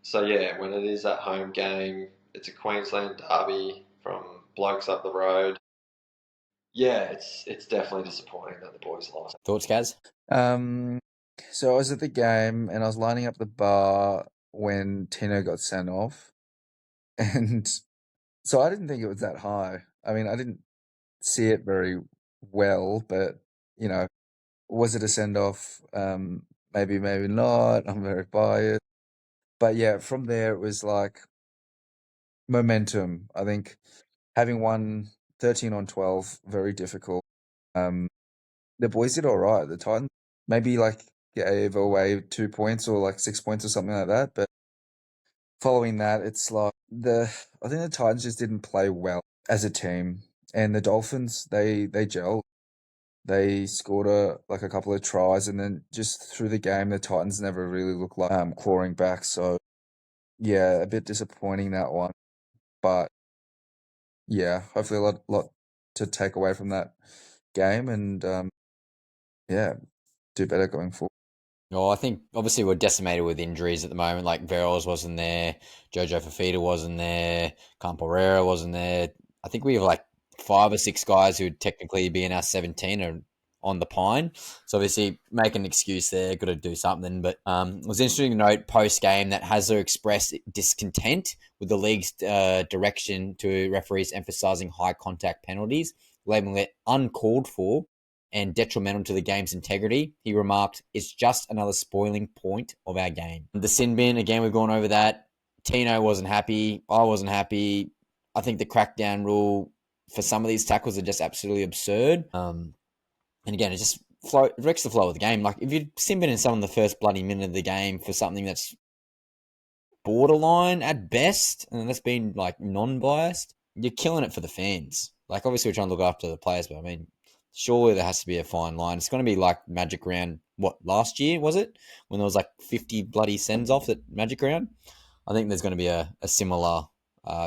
So yeah, when it is that home game, it's a Queensland derby from blokes up the road. Yeah, it's definitely disappointing that the boys lost. Thoughts, Gaz? So I was at the game and I was lining up the bar when Tino got sent off. And so I didn't think it was that high. I mean, I didn't see it very well, but, you know, was it a send-off? Maybe, maybe not. I'm very biased. But yeah, from there it was like momentum. I think having won 13 on 12, very difficult. The boys did all right. The Titans maybe like gave away 2 points or like 6 points or something like that. But following that, it's like I think the Titans just didn't play well as a team. And the Dolphins, they gelled. They scored a couple of tries, and then just through the game, the Titans never really looked like clawing back. So yeah, a bit disappointing that one. But yeah, hopefully a lot to take away from that game, and yeah, do better going forward. Well, I think obviously we're decimated with injuries at the moment. Like Verrills wasn't there, Jojo Fafita wasn't there, Camporera wasn't there. I think we have like 5 or 6 guys who would technically be in our 17 or on the pine. So obviously make an excuse there, got to do something. But it was interesting to note post game that Hasler expressed discontent with the league's direction to referees emphasising high contact penalties, labeling it uncalled for and detrimental to the game's integrity. He remarked, "It's just another spoiling point of our game." The sin bin, again, we've gone over that. Tino wasn't happy. I wasn't happy. I think the crackdown rule for some of these tackles are just absolutely absurd. And again, it just wrecks the flow of the game. Like, if you're sin binning someone the first bloody minute of the game for something that's borderline at best, and that's been, like, non-biased, you're killing it for the fans. Like, obviously, we're trying to look after the players, but I mean, surely there has to be a fine line. It's going to be like Magic Round, last year, was it? When there was like 50 bloody sends off at Magic Round? I think there's going to be a similar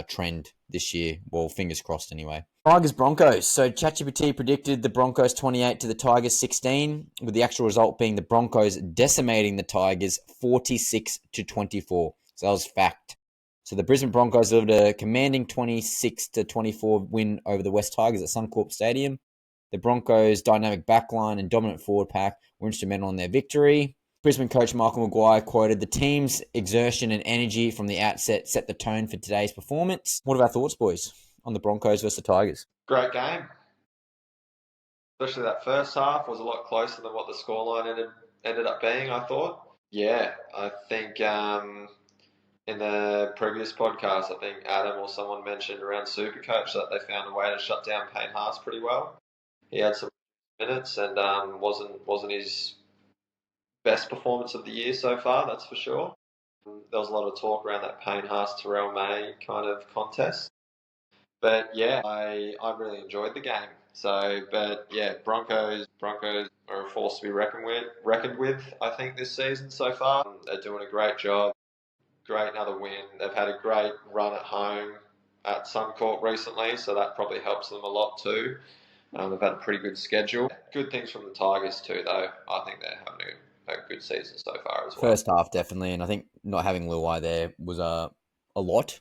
trend this year. Well, fingers crossed anyway. Tigers Broncos. So ChatGPT predicted the Broncos 28 to the Tigers 16, with the actual result being the Broncos decimating the Tigers 46 to 24. So that was fact. So the Brisbane Broncos delivered a commanding 26 to 24 win over the West Tigers at Suncorp Stadium. The Broncos' dynamic backline and dominant forward pack were instrumental in their victory. Brisbane coach Michael Maguire quoted, "The team's exertion and energy from the outset set the tone for today's performance." What are our thoughts, boys, on the Broncos versus the Tigers? Great game. Especially that first half was a lot closer than what the scoreline ended up being, I thought. Yeah, I think in the previous podcast, I think Adam or someone mentioned around SuperCoach that they found a way to shut down Payne Haas pretty well. He had some minutes and wasn't his best performance of the year so far, that's for sure. There was a lot of talk around that Payne Haas Terrell May kind of contest. But yeah, I really enjoyed the game. So, but yeah, Broncos are a force to be reckoned with. I think this season so far, they're doing a great job. Great another win. They've had a great run at home at Suncorp recently, so that probably helps them a lot too. They've had a pretty good schedule. Good things from the Tigers too, though. I think they're having a good season so far as well. First half, definitely. And I think not having Luai there was a lot.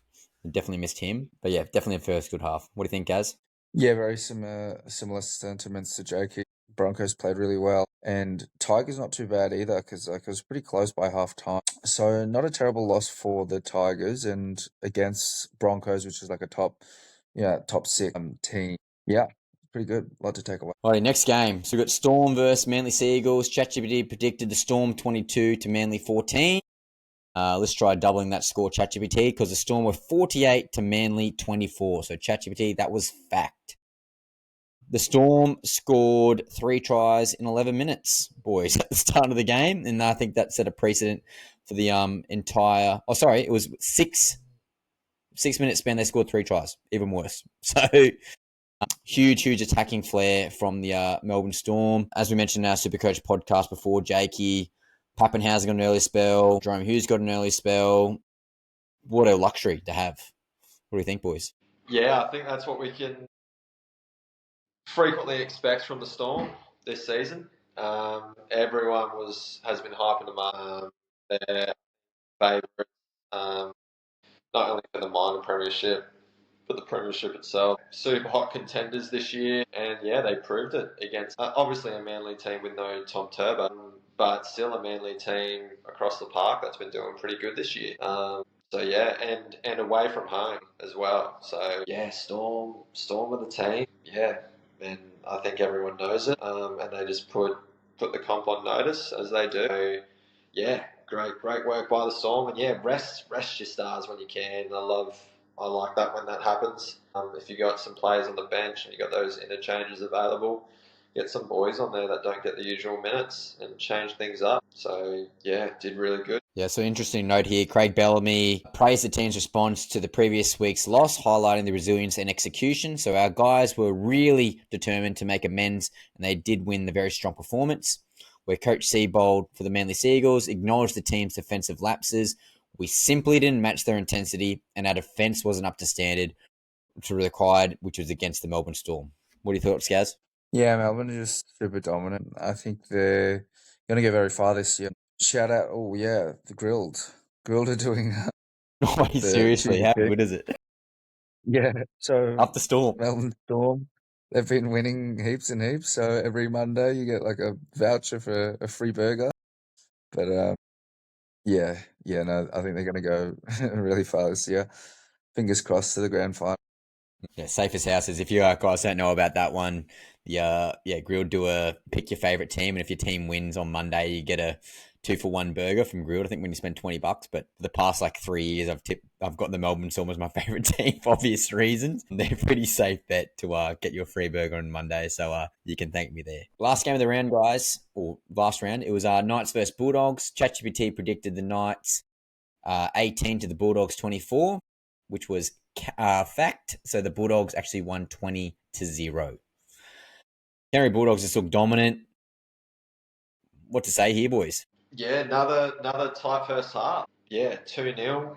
Definitely missed him. But yeah, definitely a first good half. What do you think, Gaz? Yeah, very similar sentiments to Jakey. Broncos played really well, and Tigers not too bad either because like it was pretty close by half time. So not a terrible loss for the Tigers, and against Broncos, which is like a top 6 team. Yeah, pretty good. A lot to take away. Alrighty, next game. So we've got Storm versus Manly Seagulls. ChatGPT predicted the Storm 22 to Manly 14. Let's try doubling that score, ChatGPT, because the Storm were 48 to Manly 24. So ChatGPT, that was fact. The Storm scored 3 tries in 11 minutes, boys, at the start of the game. And I think that set a precedent for the entire... Oh, sorry, it was 6-minute span. They scored 3 tries. Even worse. So... huge attacking flair from the Melbourne Storm. As we mentioned in our SuperCoach podcast before, Jakey, Pappenhausen got an early spell. Jerome Hughes got an early spell. What a luxury to have. What do you think, boys? Yeah, I think that's what we can frequently expect from the Storm this season. Everyone has been hyping them up. Their favourites, not only for the minor premiership, but the premiership itself. Super hot contenders this year, and yeah, they proved it against obviously a Manly team with no Tom Turbo, but still a Manly team across the park that's been doing pretty good this year. So yeah, and away from home as well. So yeah, Storm are the team. Yeah, and I think everyone knows it. And they just put the comp on notice as they do. So, yeah, great work by the Storm. And yeah, rest your stars when you can. I like that when that happens. If you got some players on the bench and you got those interchanges available, get some boys on there that don't get the usual minutes and change things up. So yeah, did really good. Yeah, so interesting note here. Craig Bellamy praised the team's response to the previous week's loss, highlighting the resilience and execution. So our guys were really determined to make amends, and they did win the very strong performance. Where Coach Seabold for the Manly Seagulls acknowledged the team's defensive lapses. We simply didn't match their intensity, and our defence wasn't up to standard to required, which was against the Melbourne Storm. What do you thought, Skaz? Yeah, Melbourne are just super dominant. I think they're going to go very far this year. Shout out, oh yeah, the Grilled. Grilled are doing the Seriously, how Tuesday. good is it? Yeah, so Up the Storm. Melbourne Storm, they've been winning heaps and heaps. So every Monday you get like a voucher for a free burger. But yeah, no, I think they're going to go really far this year. Fingers crossed to the grand final. Yeah, safest houses. If you guys don't know about that one, Grilled do a pick your favorite team, and if your team wins on Monday, you get a 2-for-1 burger from Grilled. I think when you spend $20, but for the past like 3 years, I've got the Melbourne Storm as my favorite team for obvious reasons. They're a pretty safe bet to get you a free burger on Monday, so you can thank me there. Last game of the round, guys, or last round, it was Knights versus Bulldogs. ChatGPT predicted the Knights 18 to the Bulldogs 24, which was fact. So the Bulldogs actually won 20-0. Canterbury Bulldogs just look dominant. What to say here, boys? Yeah, another tight first half. Yeah, 2-0.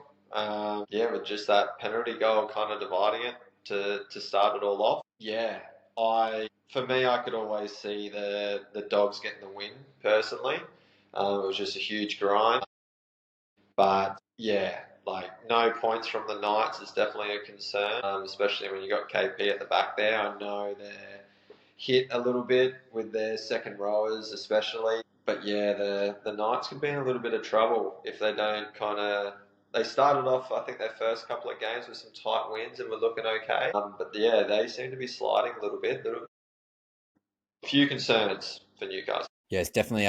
With just that penalty goal kind of dividing it to start it all off. Yeah, for me, I could always see the Dogs getting the win personally. It was just a huge grind. But yeah, like no points from the Knights is definitely a concern, especially when you got KP at the back there. I know they're hit a little bit with their second rowers, especially. But yeah, the Knights could be in a little bit of trouble if they don't They started off, I think, their first couple of games with some tight wins and were looking okay. But yeah, they seem to be sliding a little bit. Few concerns for Newcastle. Yeah, it's definitely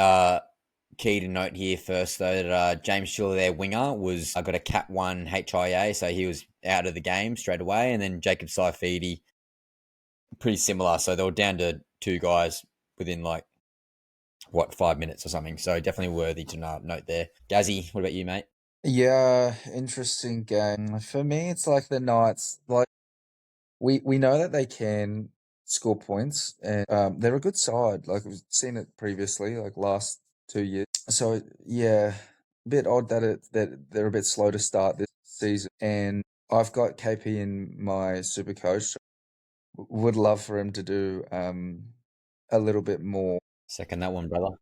key to note here first, though, that James Schuller, their winger, got a Cat 1 HIA, so he was out of the game straight away. And then Jacob Saifidi, pretty similar. So they were down to two guys within 5 minutes or something. So definitely worthy to note there. Gazzy, what about you, mate? Yeah, interesting game. For me, it's like the Knights. Like we know that they can score points, and they're a good side. Like we've seen it previously, like last 2 years. So yeah, a bit odd that they're a bit slow to start this season. And I've got KP in my SuperCoach. Would love for him to do a little bit more. Second that one, brother.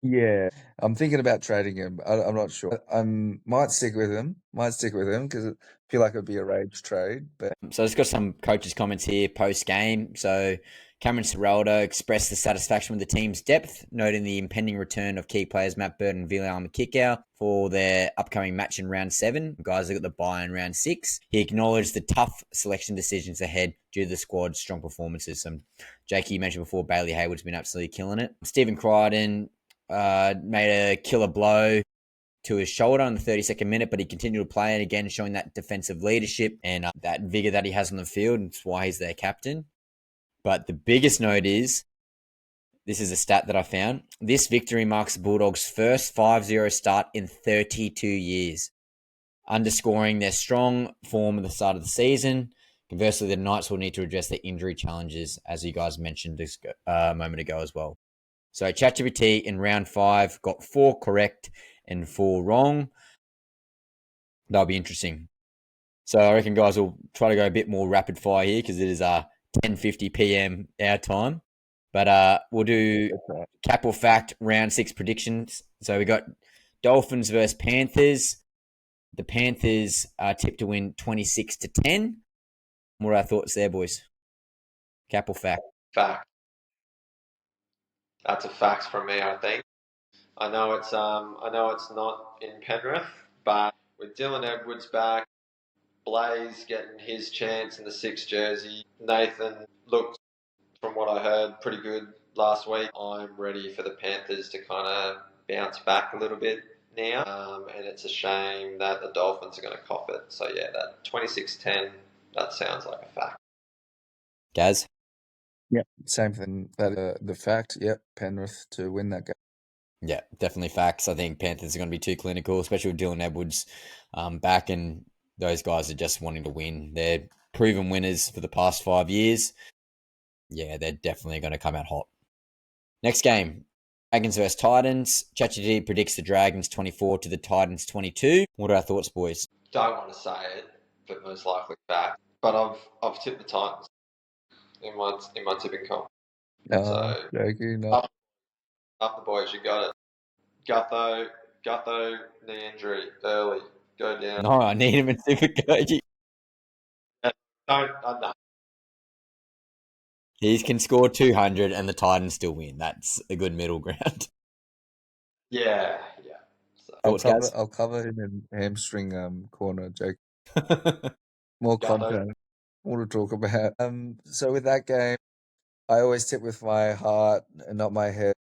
Yeah, I'm thinking about trading him. I'm not sure. Might stick with him. Because I feel like it'd be a rage trade. But So I just got some coaches' comments here post game. So Cameron Serraldo expressed the satisfaction with the team's depth, noting the impending return of key players Matt Burton and Villiam Kickout for their upcoming match in round 7. The guys have got the bye in round 6. He acknowledged the tough selection decisions ahead due to the squad's strong performances. Jake, you mentioned before, Bailey Hayward's been absolutely killing it. Stephen Crichton made a killer blow to his shoulder in the 32nd minute, but he continued to play it again, showing that defensive leadership and that vigor that he has on the field. And it's why he's their captain. But the biggest note is, this is a stat that I found. This victory marks the Bulldogs' first 5-0 start in 32 years, underscoring their strong form at the start of the season. Conversely, the Knights will need to address their injury challenges, as you guys mentioned a moment ago as well. So ChatGPT in round 5 got 4 correct and 4 wrong. That'll be interesting. So I reckon, guys, we'll try to go a bit more rapid fire here because it is 10:50 p.m. our time. But we'll do cap or fact round 6 predictions. So we got Dolphins versus Panthers. The Panthers are tipped to win 26-10. What are our thoughts there, boys? Cap or fact? Fact. That's a fact from me, I think. I know it's not in Penrith, but with Dylan Edwards back, Blaze getting his chance in the 6th jersey, Nathan looked, from what I heard, pretty good last week. I'm ready for the Panthers to kind of bounce back a little bit now, and it's a shame that the Dolphins are going to cop it. So yeah, that 26-10, that sounds like a fact. Gaz? Yeah, same thing. That the fact. Yep, Penrith to win that game. Yeah, definitely facts. I think Panthers are going to be too clinical, especially with Dylan Edwards back, and those guys are just wanting to win. They're proven winners for the past 5 years. Yeah, they're definitely going to come out hot. Next game, Dragons versus Titans. ChatGPT predicts the Dragons 24 to the Titans 22. What are our thoughts, boys? Don't want to say it, but most likely fact. But I've tipped the Titans in my tipping comp. So Jokey, no. up the boys, you got it. Gutho, knee injury early. Go down. No, I need him in SuperCoach. No. He can score 200 and the Titans still win. That's a good middle ground. Yeah. So, I'll cover him in Hamstring Corner, Jake. More Gutho. content, more to talk about. So with that game, I always tip with my heart and not my head.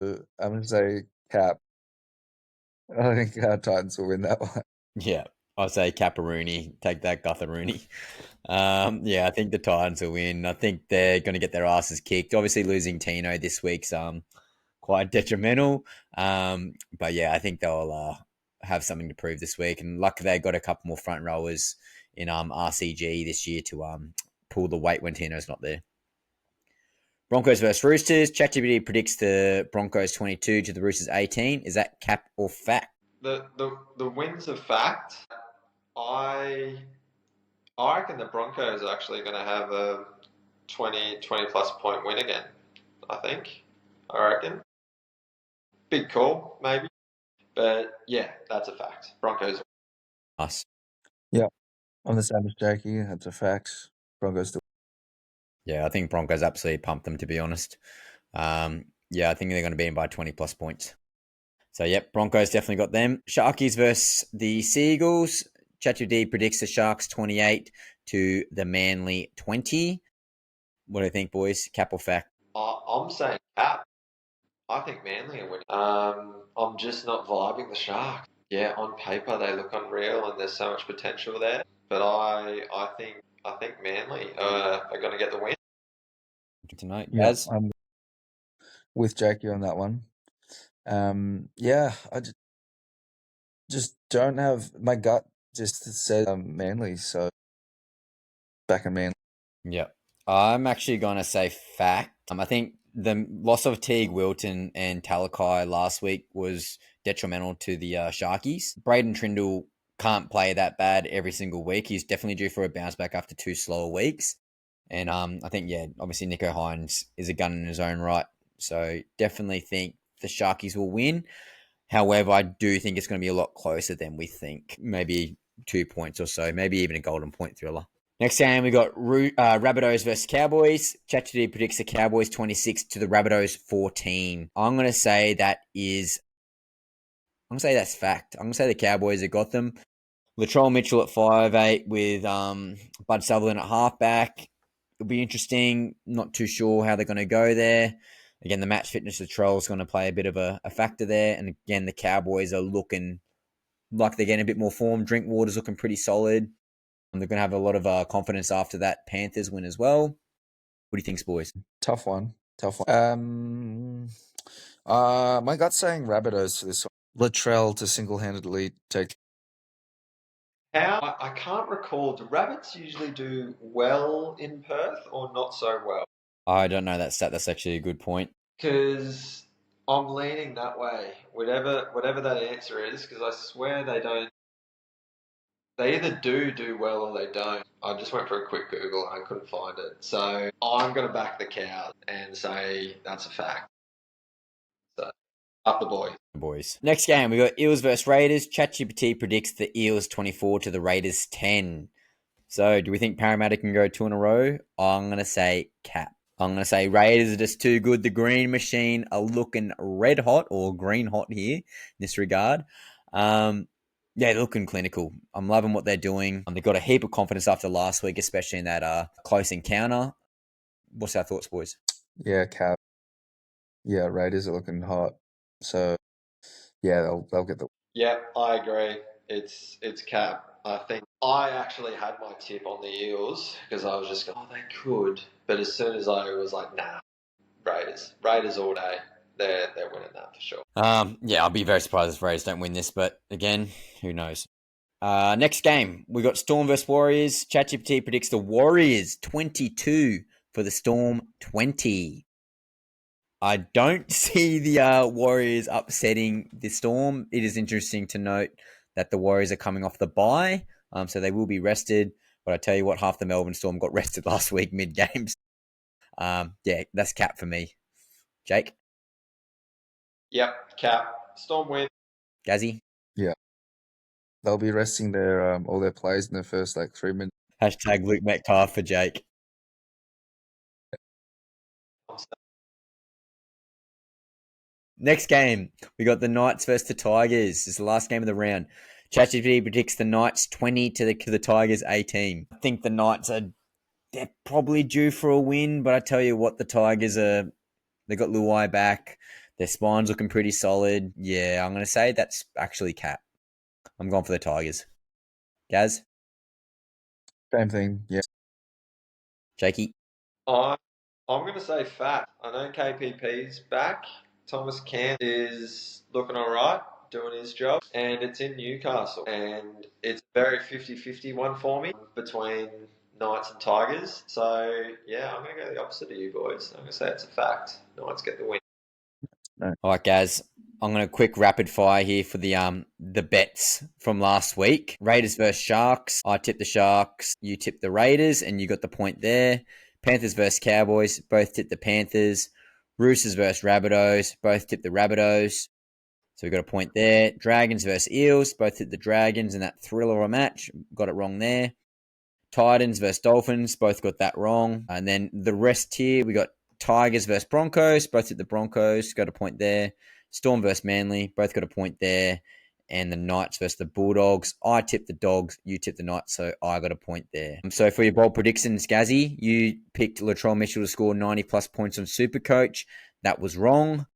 I'm going to say Cap. I think Titans will win that one. Yeah, I'll say Caparooney. Take that, Gutharooney. Yeah, I think the Titans will win. I think they're going to get their asses kicked. Obviously, losing Tino this week's quite detrimental. But yeah, I think they'll have something to prove this week. And luckily, they got a couple more front rowers in RCG this year to pull the weight when Tino's not there. Broncos versus Roosters. ChatGPT predicts the Broncos 22 to the Roosters 18. Is that cap or fact? The wins are fact. I reckon the Broncos are actually going to have a 20 plus point win again. I reckon. Big call, maybe. But yeah, that's a fact. Broncos. Us. Yeah, I'm the same as Jackie. That's a fact. Broncos. Yeah, I think Broncos absolutely pumped them, to be honest. Yeah, I think they're going to beat them by 20 plus points. So, yep, Broncos definitely got them. Sharkies versus the Seagulls. ChatGPT predicts the Sharks 28 to the Manly 20. What do you think, boys? Cap or fact? I'm saying cap. I think Manly are winning. I'm just not vibing the Sharks. Yeah, on paper they look unreal and there's so much potential there. But I think Manly are going to get the win. Good to know. Yeah, Gaz? I'm with Jackie on that one. Yeah, I just don't have my gut just said Manly, so back in Manly. Yeah, I'm actually going to say fact. I think the loss of Teague Wilton and Talakai last week was detrimental to the Sharkies. Braden Trindle can't play that bad every single week. He's definitely due for a bounce back after 2 slower weeks. And I think, yeah, obviously Nico Hines is a gun in his own right. So definitely think the Sharkies will win. However, I do think it's going to be a lot closer than we think. Maybe 2 points or so, maybe even a golden point thriller. Next game, we got Rabbitohs versus Cowboys. ChatGPT predicts the Cowboys 26 to the Rabbitohs 14. I'm going to say that's fact. I'm going to say the Cowboys have got them. Latrell Mitchell at 5'8" with Bud Sutherland at halfback. It'll be interesting. Not too sure how they're going to go there. Again, the match fitness of Latrell is going to play a bit of a factor there. And again, the Cowboys are looking like they're getting a bit more form. Drinkwater's looking pretty solid. They're going to have a lot of confidence after that Panthers win as well. What do you think, boys? Tough one. My gut's saying Rabbitohs for this one. Latrell to single-handedly take. I can't recall. Do Rabbits usually do well in Perth or not so well? I don't know that stat. That's actually a good point. Because I'm leaning that way. Whatever that answer is, because I swear they don't. They either do well or they don't. I just went for a quick Google and I couldn't find it. So I'm going to back the Cows and say that's a fact. So up the boys. Next game, we got Eels versus Raiders. ChatGPT predicts the Eels 24 to the Raiders 10. So do we think Parramatta can go 2 in a row? I'm going to say cap. I'm going to say Raiders are just too good. The Green Machine are looking red hot or green hot here in this regard. Yeah, they're looking clinical. I'm loving what they're doing. They've got a heap of confidence after last week, especially in that close encounter. What's our thoughts, boys? Yeah, cap. Yeah, Raiders are looking hot. So Yeah, they'll get the. Yeah, I agree. It's cap. I think I actually had my tip on the Eels because I was just going, oh, they could. But as soon as I was like, nah, Raiders all day. They're winning that for sure. Yeah, I'll be very surprised if Raiders don't win this, but again, who knows? Next game, we got Storm versus Warriors. ChatGPT predicts the Warriors 22 for the Storm 20. I don't see the Warriors upsetting the Storm. It is interesting to note that the Warriors are coming off the bye, so they will be rested. But I tell you what, half the Melbourne Storm got rested last week mid-games. Yeah, that's cap for me. Jake? Yep, cap. Storm win. Gazzy? Yeah, they'll be resting their all their players in the first 3 minutes. Hashtag Luke Metcalf for Jake. Next game, we got the Knights versus the Tigers. It's the last game of the round. ChatGPT predicts the Knights 20 to the Tigers 18. I think the Knights they're probably due for a win, but I tell you what, the Tigers they got Luai back. Their spine's looking pretty solid. Yeah, I'm going to say that's actually cap. I'm going for the Tigers. Gaz? Same thing. Yeah. Jakey? I'm going to say fat. I know KPP's back. Thomas Cant is looking all right, doing his job. And it's in Newcastle. And it's a very 50-50 one for me between Knights and Tigers. So, yeah, I'm going to go the opposite of you boys. I'm going to say it's a fact. Knights get the win. All right, Gaz. I'm going to quick rapid fire here for the bets from last week. Raiders versus Sharks. I tipped the Sharks. You tipped the Raiders, and you got the point there. Panthers versus Cowboys. Both tipped the Panthers. Roosters versus Rabbitohs. Both tipped the Rabbitohs. So we got a point there. Dragons versus Eels. Both tipped the Dragons in that thriller of a match. Got it wrong there. Titans versus Dolphins. Both got that wrong. And then the rest here, we got Tigers versus Broncos. Both tipped the Broncos. Got a point there. Storm versus Manly. Both got a point there. And the Knights versus the Bulldogs. I tipped the Dogs. You tipped the Knights. So I got a point there. So for your bold predictions, Gazzy, you picked Latrell Mitchell to score 90 plus points on SuperCoach. That was wrong.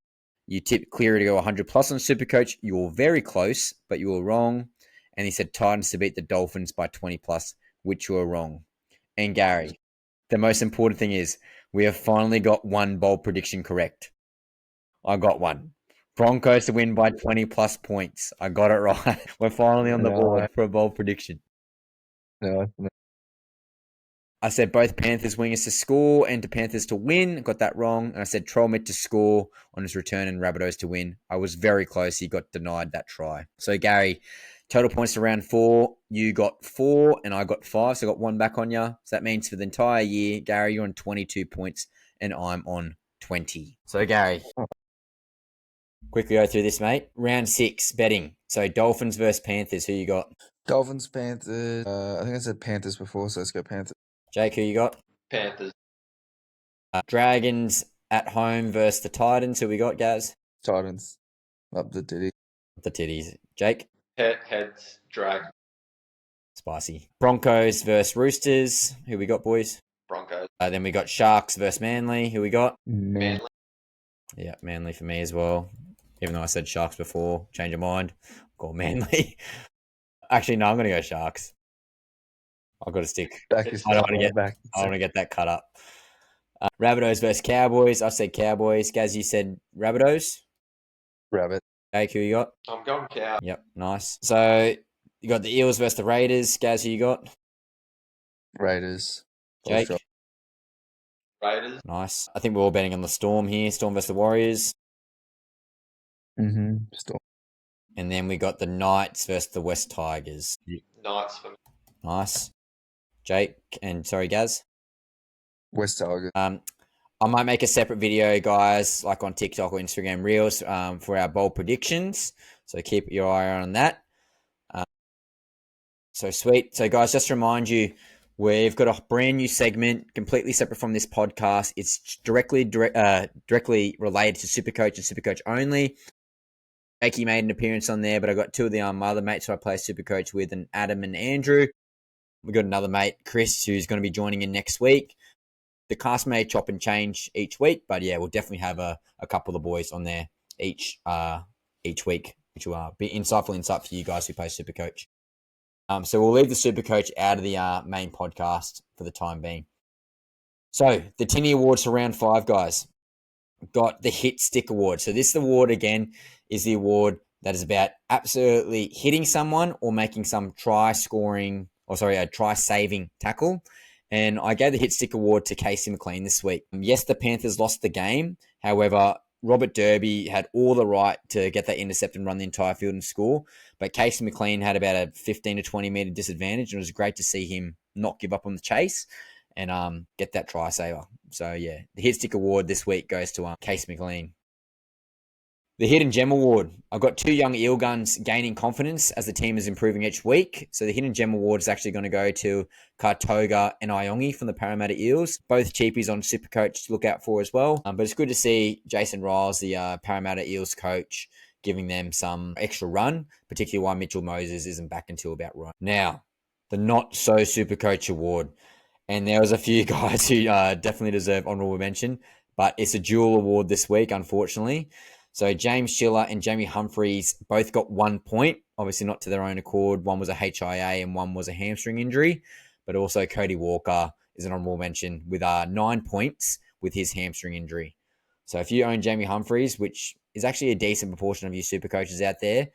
You tipped Cleary to go 100 plus on SuperCoach. You were very close, but you were wrong. And he said Titans to beat the Dolphins by 20 plus, which you were wrong. And Gary, the most important thing is we have finally got one bold prediction correct. I got one. Broncos to win by 20 plus points. I got it right. We're finally on the board for a bold prediction. No. I said both Panthers wingers to score and to Panthers to win. Got that wrong. And I said Trollmid to score on his return and Rabbitohs to win. I was very close. He got denied that try. So, Gary, total points to round 4. You got 4 and I got 5. So I got 1 back on you. So that means for the entire year, Gary, you're on 22 points and I'm on 20. So, Gary, quickly go through this, mate. Round 6, betting. So Dolphins versus Panthers. Who you got? Dolphins, Panthers. I think I said Panthers before, so let's go Panthers. Jake, who you got? Panthers. Dragons at home versus the Titans. Who we got, Gaz? Titans. Up the titty. The titties. Jake? Heads, drag. Spicy. Broncos versus Roosters. Who we got, boys? Broncos. Then we got Sharks versus Manly. Who we got? Manly. Yeah, Manly for me as well. Even though I said Sharks before, change of mind. Go Manly. Actually, no, I'm going to go Sharks. I've got to stick. I don't want to get that cut up. Rabbitohs versus Cowboys. I said Cowboys. Gaz, you said Rabbitohs. Rabbit. Jake, who you got? I'm going Cow. Yep, nice. So you got the Eels versus the Raiders. Gaz, who you got? Raiders. Jake? Raiders. Nice. I think we're all betting on the Storm here. Storm versus the Warriors. Storm. And then we got the Knights versus the West Tigers. Knights for me. Nice. Jake and sorry, Gaz. West Tigers. I might make a separate video, guys, like on TikTok or Instagram Reels, for our bold predictions. So keep your eye on that. So sweet. So guys, just to remind you, we've got a brand new segment, completely separate from this podcast. It's directly related to SuperCoach and SuperCoach only. Jakey made an appearance on there, but I got 2 of the my other mates who I play SuperCoach with, and Adam and Andrew. We got another mate, Chris, who's going to be joining in next week. The cast may chop and change each week, but yeah, we'll definitely have a couple of boys on there each week which will be insightful insight for you guys who play SuperCoach. So we'll leave the SuperCoach out of the main podcast for the time being. So the Tinnie Awards for round 5, guys. Got the Hit Stick Award. So this award, again, is the award that is about absolutely hitting someone or making some try-saving tackle. And I gave the Hit Stick Award to Casey McLean this week. Yes, the Panthers lost the game. However, Robert Derby had all the right to get that intercept and run the entire field and score. But Casey McLean had about a 15 to 20 metre disadvantage, and it was great to see him not give up on the chase and get that try saver. So, yeah, the Hit Stick Award this week goes to Casey McLean. The Hidden Gem Award. I've got 2 young eel guns gaining confidence as the team is improving each week. So the Hidden Gem Award is actually going to go to Kartoga and Iongi from the Parramatta Eels. Both cheapies on SuperCoach to look out for as well. But it's good to see Jason Riles, the Parramatta Eels coach, giving them some extra run, particularly why Mitchell Moses isn't back until about right now. The Not So SuperCoach Award. And there was a few guys who definitely deserve honourable mention, but it's a dual award this week, unfortunately. So James Schiller and Jamie Humphreys both got 1 point, obviously not to their own accord. One was a HIA and one was a hamstring injury, but also Cody Walker is an honourable mention with 9 points with his hamstring injury. So if you own Jamie Humphreys, which is actually a decent proportion of you super coaches out there,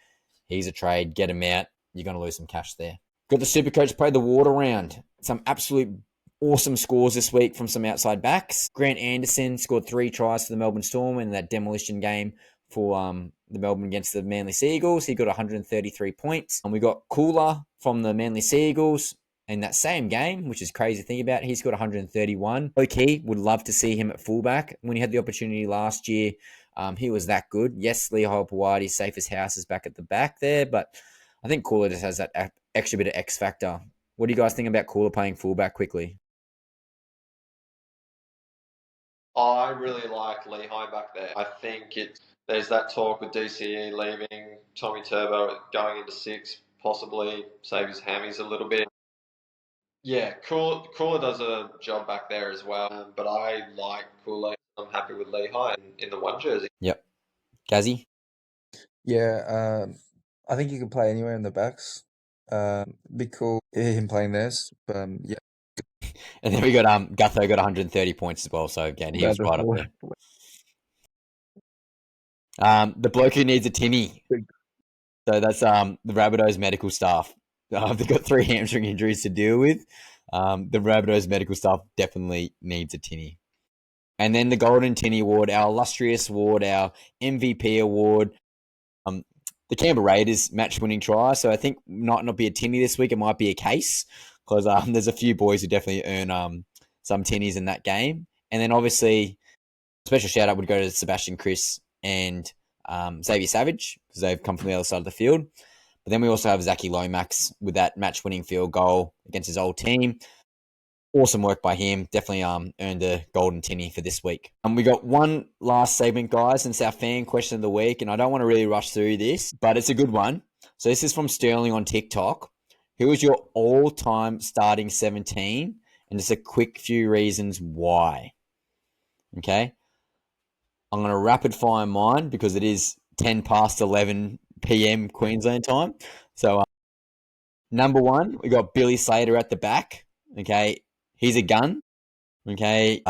he's a trade, get him out. You're going to lose some cash there. Got the super coach play the water round. Some absolute awesome scores this week from some outside backs. Grant Anderson scored 3 tries for the Melbourne Storm in that demolition game for the Melbourne against the Manly Sea Eagles. He got 133 points. And we got Cooler from the Manly Sea Eagles in that same game, which is crazy to think about. He's got 131. Okay, would love to see him at fullback. When he had the opportunity last year, he was that good. Yes, Lehigh Pawadi, safe as house, is back at the back there, but I think Cooler just has that extra bit of X factor. What do you guys think about Cooler playing fullback quickly? I really like Lehigh back there. I think there's that talk with DCE leaving, Tommy Turbo going into 6, possibly save his hammies a little bit. Yeah, Cooler does a job back there as well, but I like Cooler. I'm happy with Lehigh in the 1 jersey. Yep. Gazzy? Yeah, I think you can play anywhere in the backs. Be cool him playing theirs. Yeah. And then we got Gutho got 130 points as well. So again, he was right up there. The bloke who needs a tinny. So that's the Rabbitohs medical staff. They've got 3 hamstring injuries to deal with. The Rabbitohs medical staff definitely needs a tinny. And then the Golden Tinnie Award, our illustrious award, our MVP award. The Canberra Raiders match-winning try. So I think might not be a tinny this week. It might be a case because there's a few boys who definitely earn some tinnies in that game. And then obviously, special shout-out would go to Sebastian Chris and Xavier Savage because they've come from the other side of the field. But then we also have Zachy Lomax with that match-winning field goal against his old team. Awesome work by him. Definitely earned a golden tinny for this week. We got one last segment, guys, and it's our fan question of the week. And I don't want to really rush through this, but it's a good one. So this is from Sterling on TikTok. Who is your all-time starting 17? And just a quick few reasons why. Okay. I'm going to rapid fire mine because it is 10 past 11 p.m. Queensland time. So number 1, we got Billy Slater at the back. Okay. He's a gun. Okay.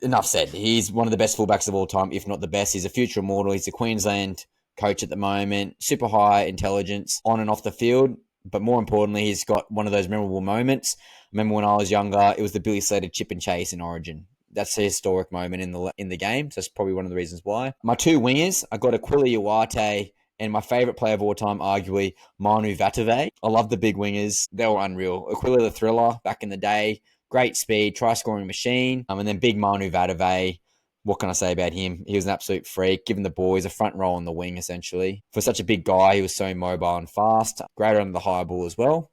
Enough said. He's one of the best fullbacks of all time, if not the best. He's a future immortal. He's a Queensland coach at the moment. Super high intelligence on and off the field. But more importantly, he's got one of those memorable moments. I remember when I was younger, it was the Billy Slater chip and chase in Origin. That's a historic moment in the game. So that's probably one of the reasons why. My 2 wingers, I got Aquila Iwate and my favourite player of all time, arguably, Manu Vatave. I love the big wingers. They were unreal. Aquila the Thriller back in the day. Great speed, try-scoring machine. And then big Manu Vatave. What can I say about him? He was an absolute freak, giving the boys a front row on the wing, essentially. For such a big guy, he was so mobile and fast. Great on the high ball as well.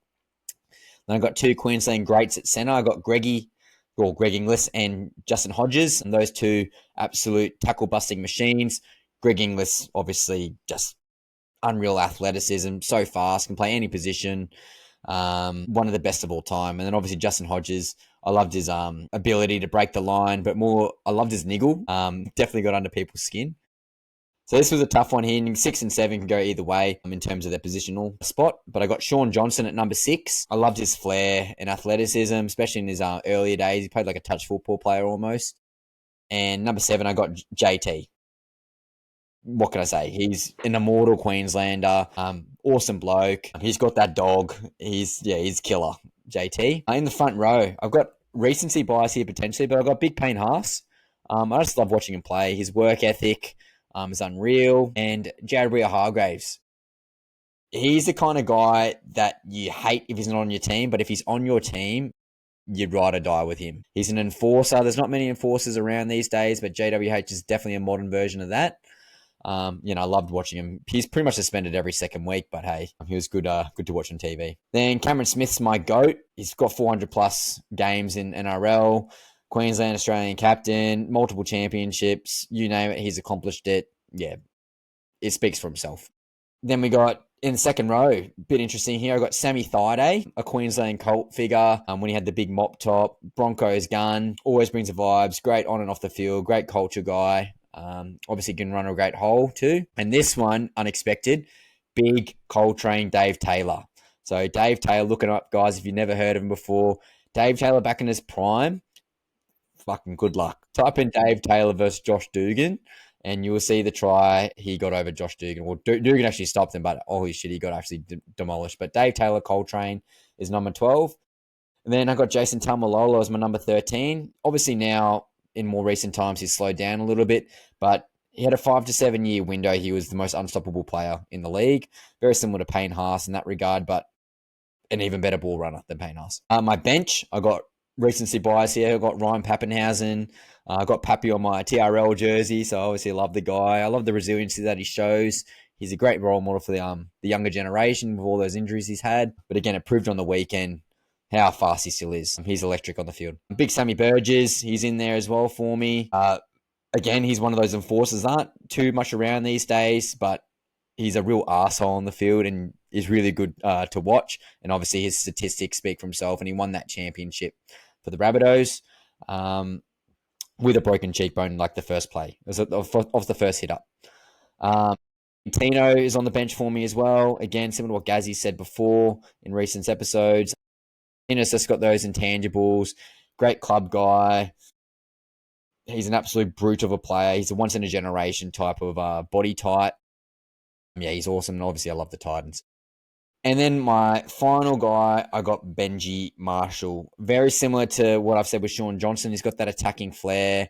Then I got 2 Queensland greats at centre. I got Greg Inglis and Justin Hodges. And those 2 absolute tackle-busting machines. Greg Inglis, obviously, just unreal athleticism, so fast, can play any position. One of the best of all time. And then obviously Justin Hodges, I loved his ability to break the line, but more, I loved his niggle. Definitely got under people's skin. So this was a tough one here. 6 and 7 can go either way in terms of their positional spot. But I got Sean Johnson at number 6. I loved his flair and athleticism, especially in his earlier days. He played like a touch football player almost. And number 7, I got JT. What can I say? He's an immortal Queenslander. Awesome bloke. He's got that dog. He's killer. JT. In the front row, I've got recency bias here potentially, but I've got Big Payne Haas. I just love watching him play. His work ethic is unreal. And Jared Hargraves. He's the kind of guy that you hate if he's not on your team, but if he's on your team, you'd ride or die with him. He's an enforcer. There's not many enforcers around these days, but JWH is definitely a modern version of that. I loved watching him. He's pretty much suspended every second week, but hey, he was good to watch on TV. Then Cameron Smith's my GOAT. He's got 400 plus games in NRL, Queensland Australian captain, multiple championships, you name it, he's accomplished it. Yeah, it speaks for himself. Then we got in the second row, bit interesting here, I got Sammy Thaiday, a Queensland cult figure when he had the big mop top, Broncos gun, always brings the vibes, great on and off the field, great culture guy. Obviously can run a great hole too. And this one, unexpected, big Coltrane Dave Taylor. So Dave Taylor, looking up, guys, if you've never heard of him before, Dave Taylor back in his prime, fucking good luck. Type in Dave Taylor versus Josh Dugan, and you will see the try he got over Josh Dugan. Well, Dugan actually stopped him, but holy shit, he got actually demolished. But Dave Taylor, Coltrane, is number 12. And then I got Jason Tamalolo as my number 13. Obviously now, in more recent times, he's slowed down a little bit, but he had a 5 to 7 year window. He was the most unstoppable player in the league. Very similar to Payne Haas in that regard, but an even better ball runner than Payne Haas. My bench, I got recency bias here. I got Ryan Pappenhausen. I got Pappy on my TRL jersey, so obviously I love the guy. I love the resiliency that he shows. He's a great role model for the younger generation with all those injuries he's had. But again, it proved on the weekend how fast he still is. He's electric on the field. Big Sammy Burgess, he's in there as well for me. Again, he's one of those enforcers. Aren't too much around these days, but he's a real arsehole on the field and is really good to watch. And obviously his statistics speak for himself, and he won that championship for the Rabbitohs with a broken cheekbone like the first play. It was off the first hit up. Tino is on the bench for me as well. Again, similar to what Gazzy said before in recent episodes. Tino's just got those intangibles. Great club guy. He's an absolute brute of a player. He's a once-in-a-generation type of body type. Yeah, he's awesome. And obviously, I love the Titans. And then my final guy, I got Benji Marshall. Very similar to what I've said with Sean Johnson. He's got that attacking flair.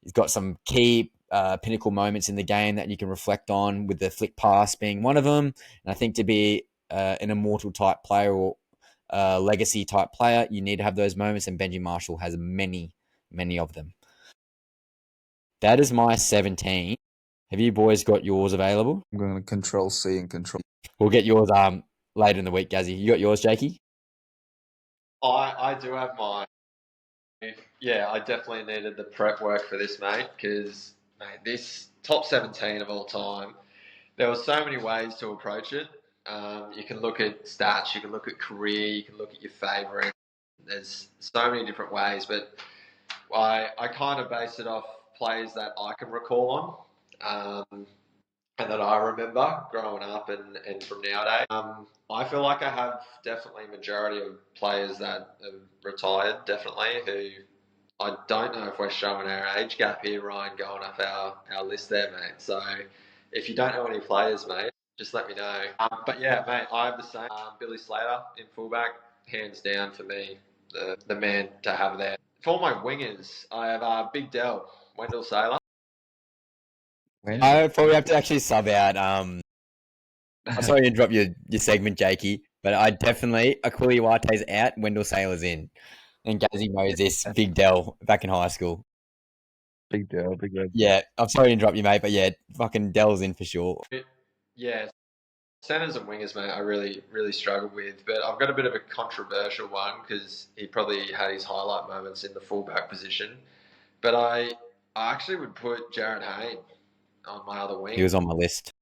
He's got some key pinnacle moments in the game that you can reflect on, with the flick pass being one of them. And I think to be an immortal type player or legacy type player, you need to have those moments, and Benji Marshall has many of them. That is my 17. Have you boys got yours available? I'm going to control C and control. We'll get yours later in the week, Gazzy. You got yours, Jakey? I do have mine. Yeah, I definitely needed the prep work for this, mate, because, mate, this top 17 of all time, there were so many ways to approach it. You can look at stats, you can look at career, you can look at your favourite. There's so many different ways, but I kind of base it off players that I can recall on and that I remember growing up and from nowadays. I feel like I have definitely a majority of players that have retired, definitely, who I don't know if we're showing our age gap here, Ryan, going up our list there, mate. So if you don't know any players, mate, just let me know. But yeah, mate, I have the same. Billy Slater in fullback, hands down for me, the man to have there. For my wingers, I have Big Dell, Wendell Sailor. I probably have to actually sub out. I'm sorry to interrupt your segment, Jakey, but I definitely, Akuli Wate's out, Wendell Sailor's in. And Gazzy knows this, Big Dell, back in high school. Big Dell, big red. Yeah, I'm sorry to interrupt you, mate, but yeah, fucking Dell's in for sure. Yeah, centers and wingers, mate, I really struggle with. But I've got a bit of a controversial one because he probably had his highlight moments in the fullback position. But I actually would put Jared Hayne on my other wing. He was on my list.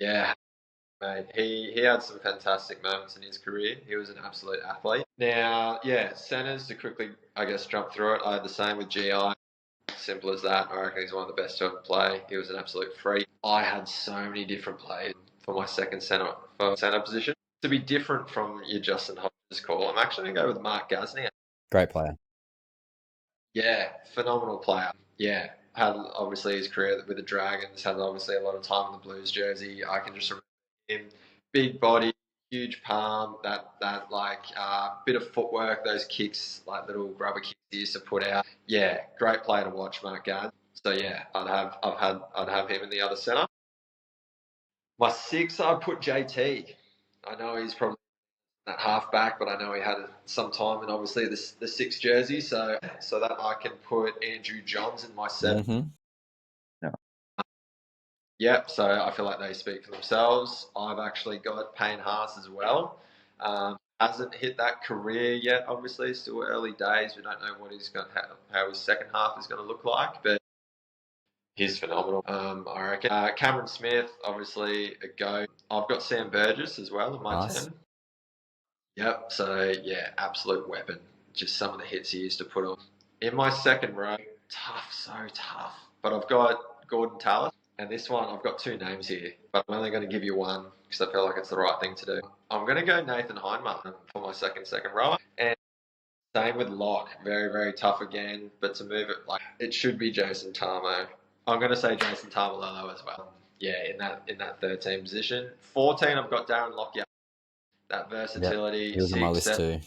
Yeah, mate. He had some fantastic moments in his career. He was an absolute athlete. Now, yeah, centers, to quickly, I guess, jump through it, I had the same with GI. Simple as that. I reckon he's one of the best to ever play. He was an absolute freak. I had so many different players for my second centre position. To be different from your Justin Hodges call, I'm actually going to go with Mark Gasnier. Great player. Yeah, phenomenal player. Yeah, had obviously his career with the Dragons, had obviously a lot of time in the Blues jersey. I can just remember him. Big body, huge palm, that like bit of footwork, those kicks, like little rubber kicks he used to put out. Yeah, great player to watch, Mark Gad. So yeah, I'd have him in the other centre. My six, I'd put JT. I know he's probably at half-back, but I know he had some time in obviously the six jersey, so that I can put Andrew Johns in my seven. Mm-hmm. Yep, so I feel like they speak for themselves. I've actually got Payne Haas as well. Hasn't hit that career yet, obviously, still early days. We don't know what he's going to how his second half is going to look like, but he's phenomenal. I reckon. Cameron Smith, obviously a go. I've got Sam Burgess as well in my 10. Yep, so yeah, absolute weapon. Just some of the hits he used to put on. In my second row, tough, so tough. But I've got Gordon Tallis. And this one, I've got two names here, but I'm only going to give you one because I feel like it's the right thing to do. I'm going to go Nathan Hindmark for my second rower. And same with Locke. Very, very tough again. But to move it, like it should be Jason Tamo. I'm going to say Jason Tamalolo as well. Yeah, in that 13 position. 14, I've got Darren Lockyer. That versatility. Yep. He was on my list too.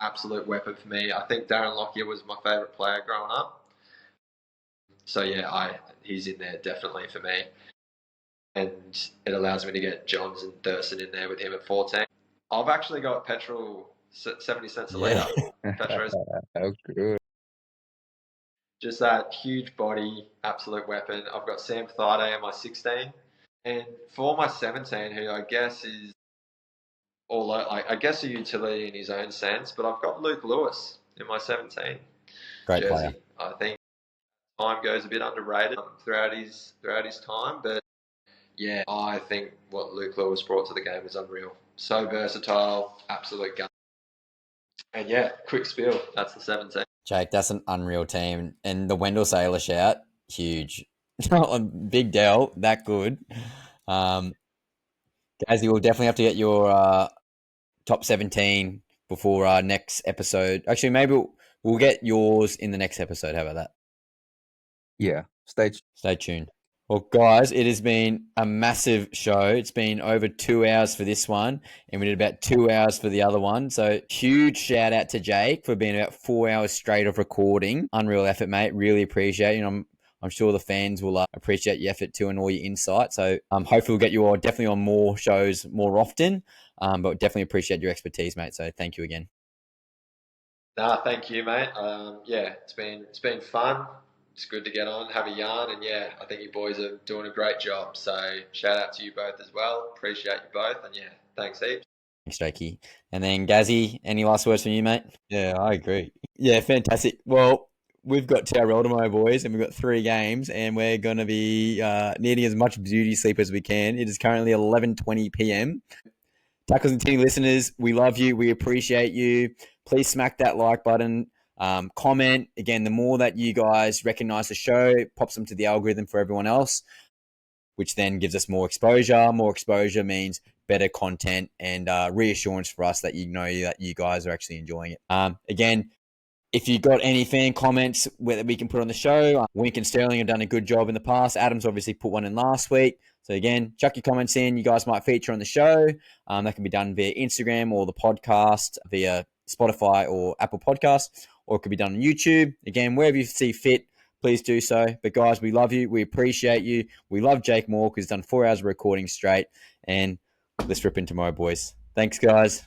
Absolute weapon for me. I think Darren Lockyer was my favourite player growing up. So yeah, he's in there definitely for me. And it allows me to get Johns and Thurston in there with him at 14. I've actually got petrol 70 cents a litre. Petros. Oh, good. Just that huge body, absolute weapon. I've got Sam Thaiday in my 16. And for my 17, who I guess is I guess a utility in his own sense, but I've got Luke Lewis in my 17 Great jersey. player. I think time goes a bit underrated throughout his time, but yeah, I think what Luke Lewis brought to the game is unreal. So versatile, absolute gun. And yeah, quick spiel. That's the 17. Jake, that's an unreal team. And the Wendell Sailor shout, huge. Big Dell, that good. Gazzy, we'll definitely have to get your top 17 before our next episode. Actually, maybe we'll get yours in the next episode. How about that? Yeah, stay tuned. Well, guys, it has been a massive show. It's been over 2 hours for this one, and we did about 2 hours for the other one. So huge shout out to Jake for being about 4 hours straight of recording. Unreal effort, mate. Really appreciate it. And I'm sure the fans will appreciate your effort too and all your insight. So hopefully we'll get you all definitely on more shows more often, but definitely appreciate your expertise, mate. So thank you again. Nah, thank you, mate. Yeah, it's been fun. It's good to get on, have a yarn, and yeah, I think you boys are doing a great job. So shout out to you both as well. Appreciate you both, and yeah, thanks heaps. Thanks, Jakey. And then Gazzy, any last words from you, mate? Yeah, I agree. Yeah, fantastic. Well, we've got TRL tomorrow, boys, and we've got 3 games, and we're going to be needing as much beauty sleep as we can. It is currently 11:20 p.m. Tackles and Tinnie listeners, we love you. We appreciate you. Please smack that like button. Comment. Again, the more that you guys recognize the show, it pops them to the algorithm for everyone else, which then gives us more exposure. More exposure means better content and reassurance for us that you know that you guys are actually enjoying it. Again, if you got any fan comments that we can put on the show, Wink and Sterling have done a good job in the past. Adam's obviously put one in last week. So again, chuck your comments in. You guys might feature on the show. That can be done via Instagram or the podcast via Spotify or Apple Podcasts, or it could be done on YouTube. Again, wherever you see fit, please do so. But guys, we love you. We appreciate you. We love Jake Moore because he's done 4 hours of recording straight. And let's rip in tomorrow, boys. Thanks, guys.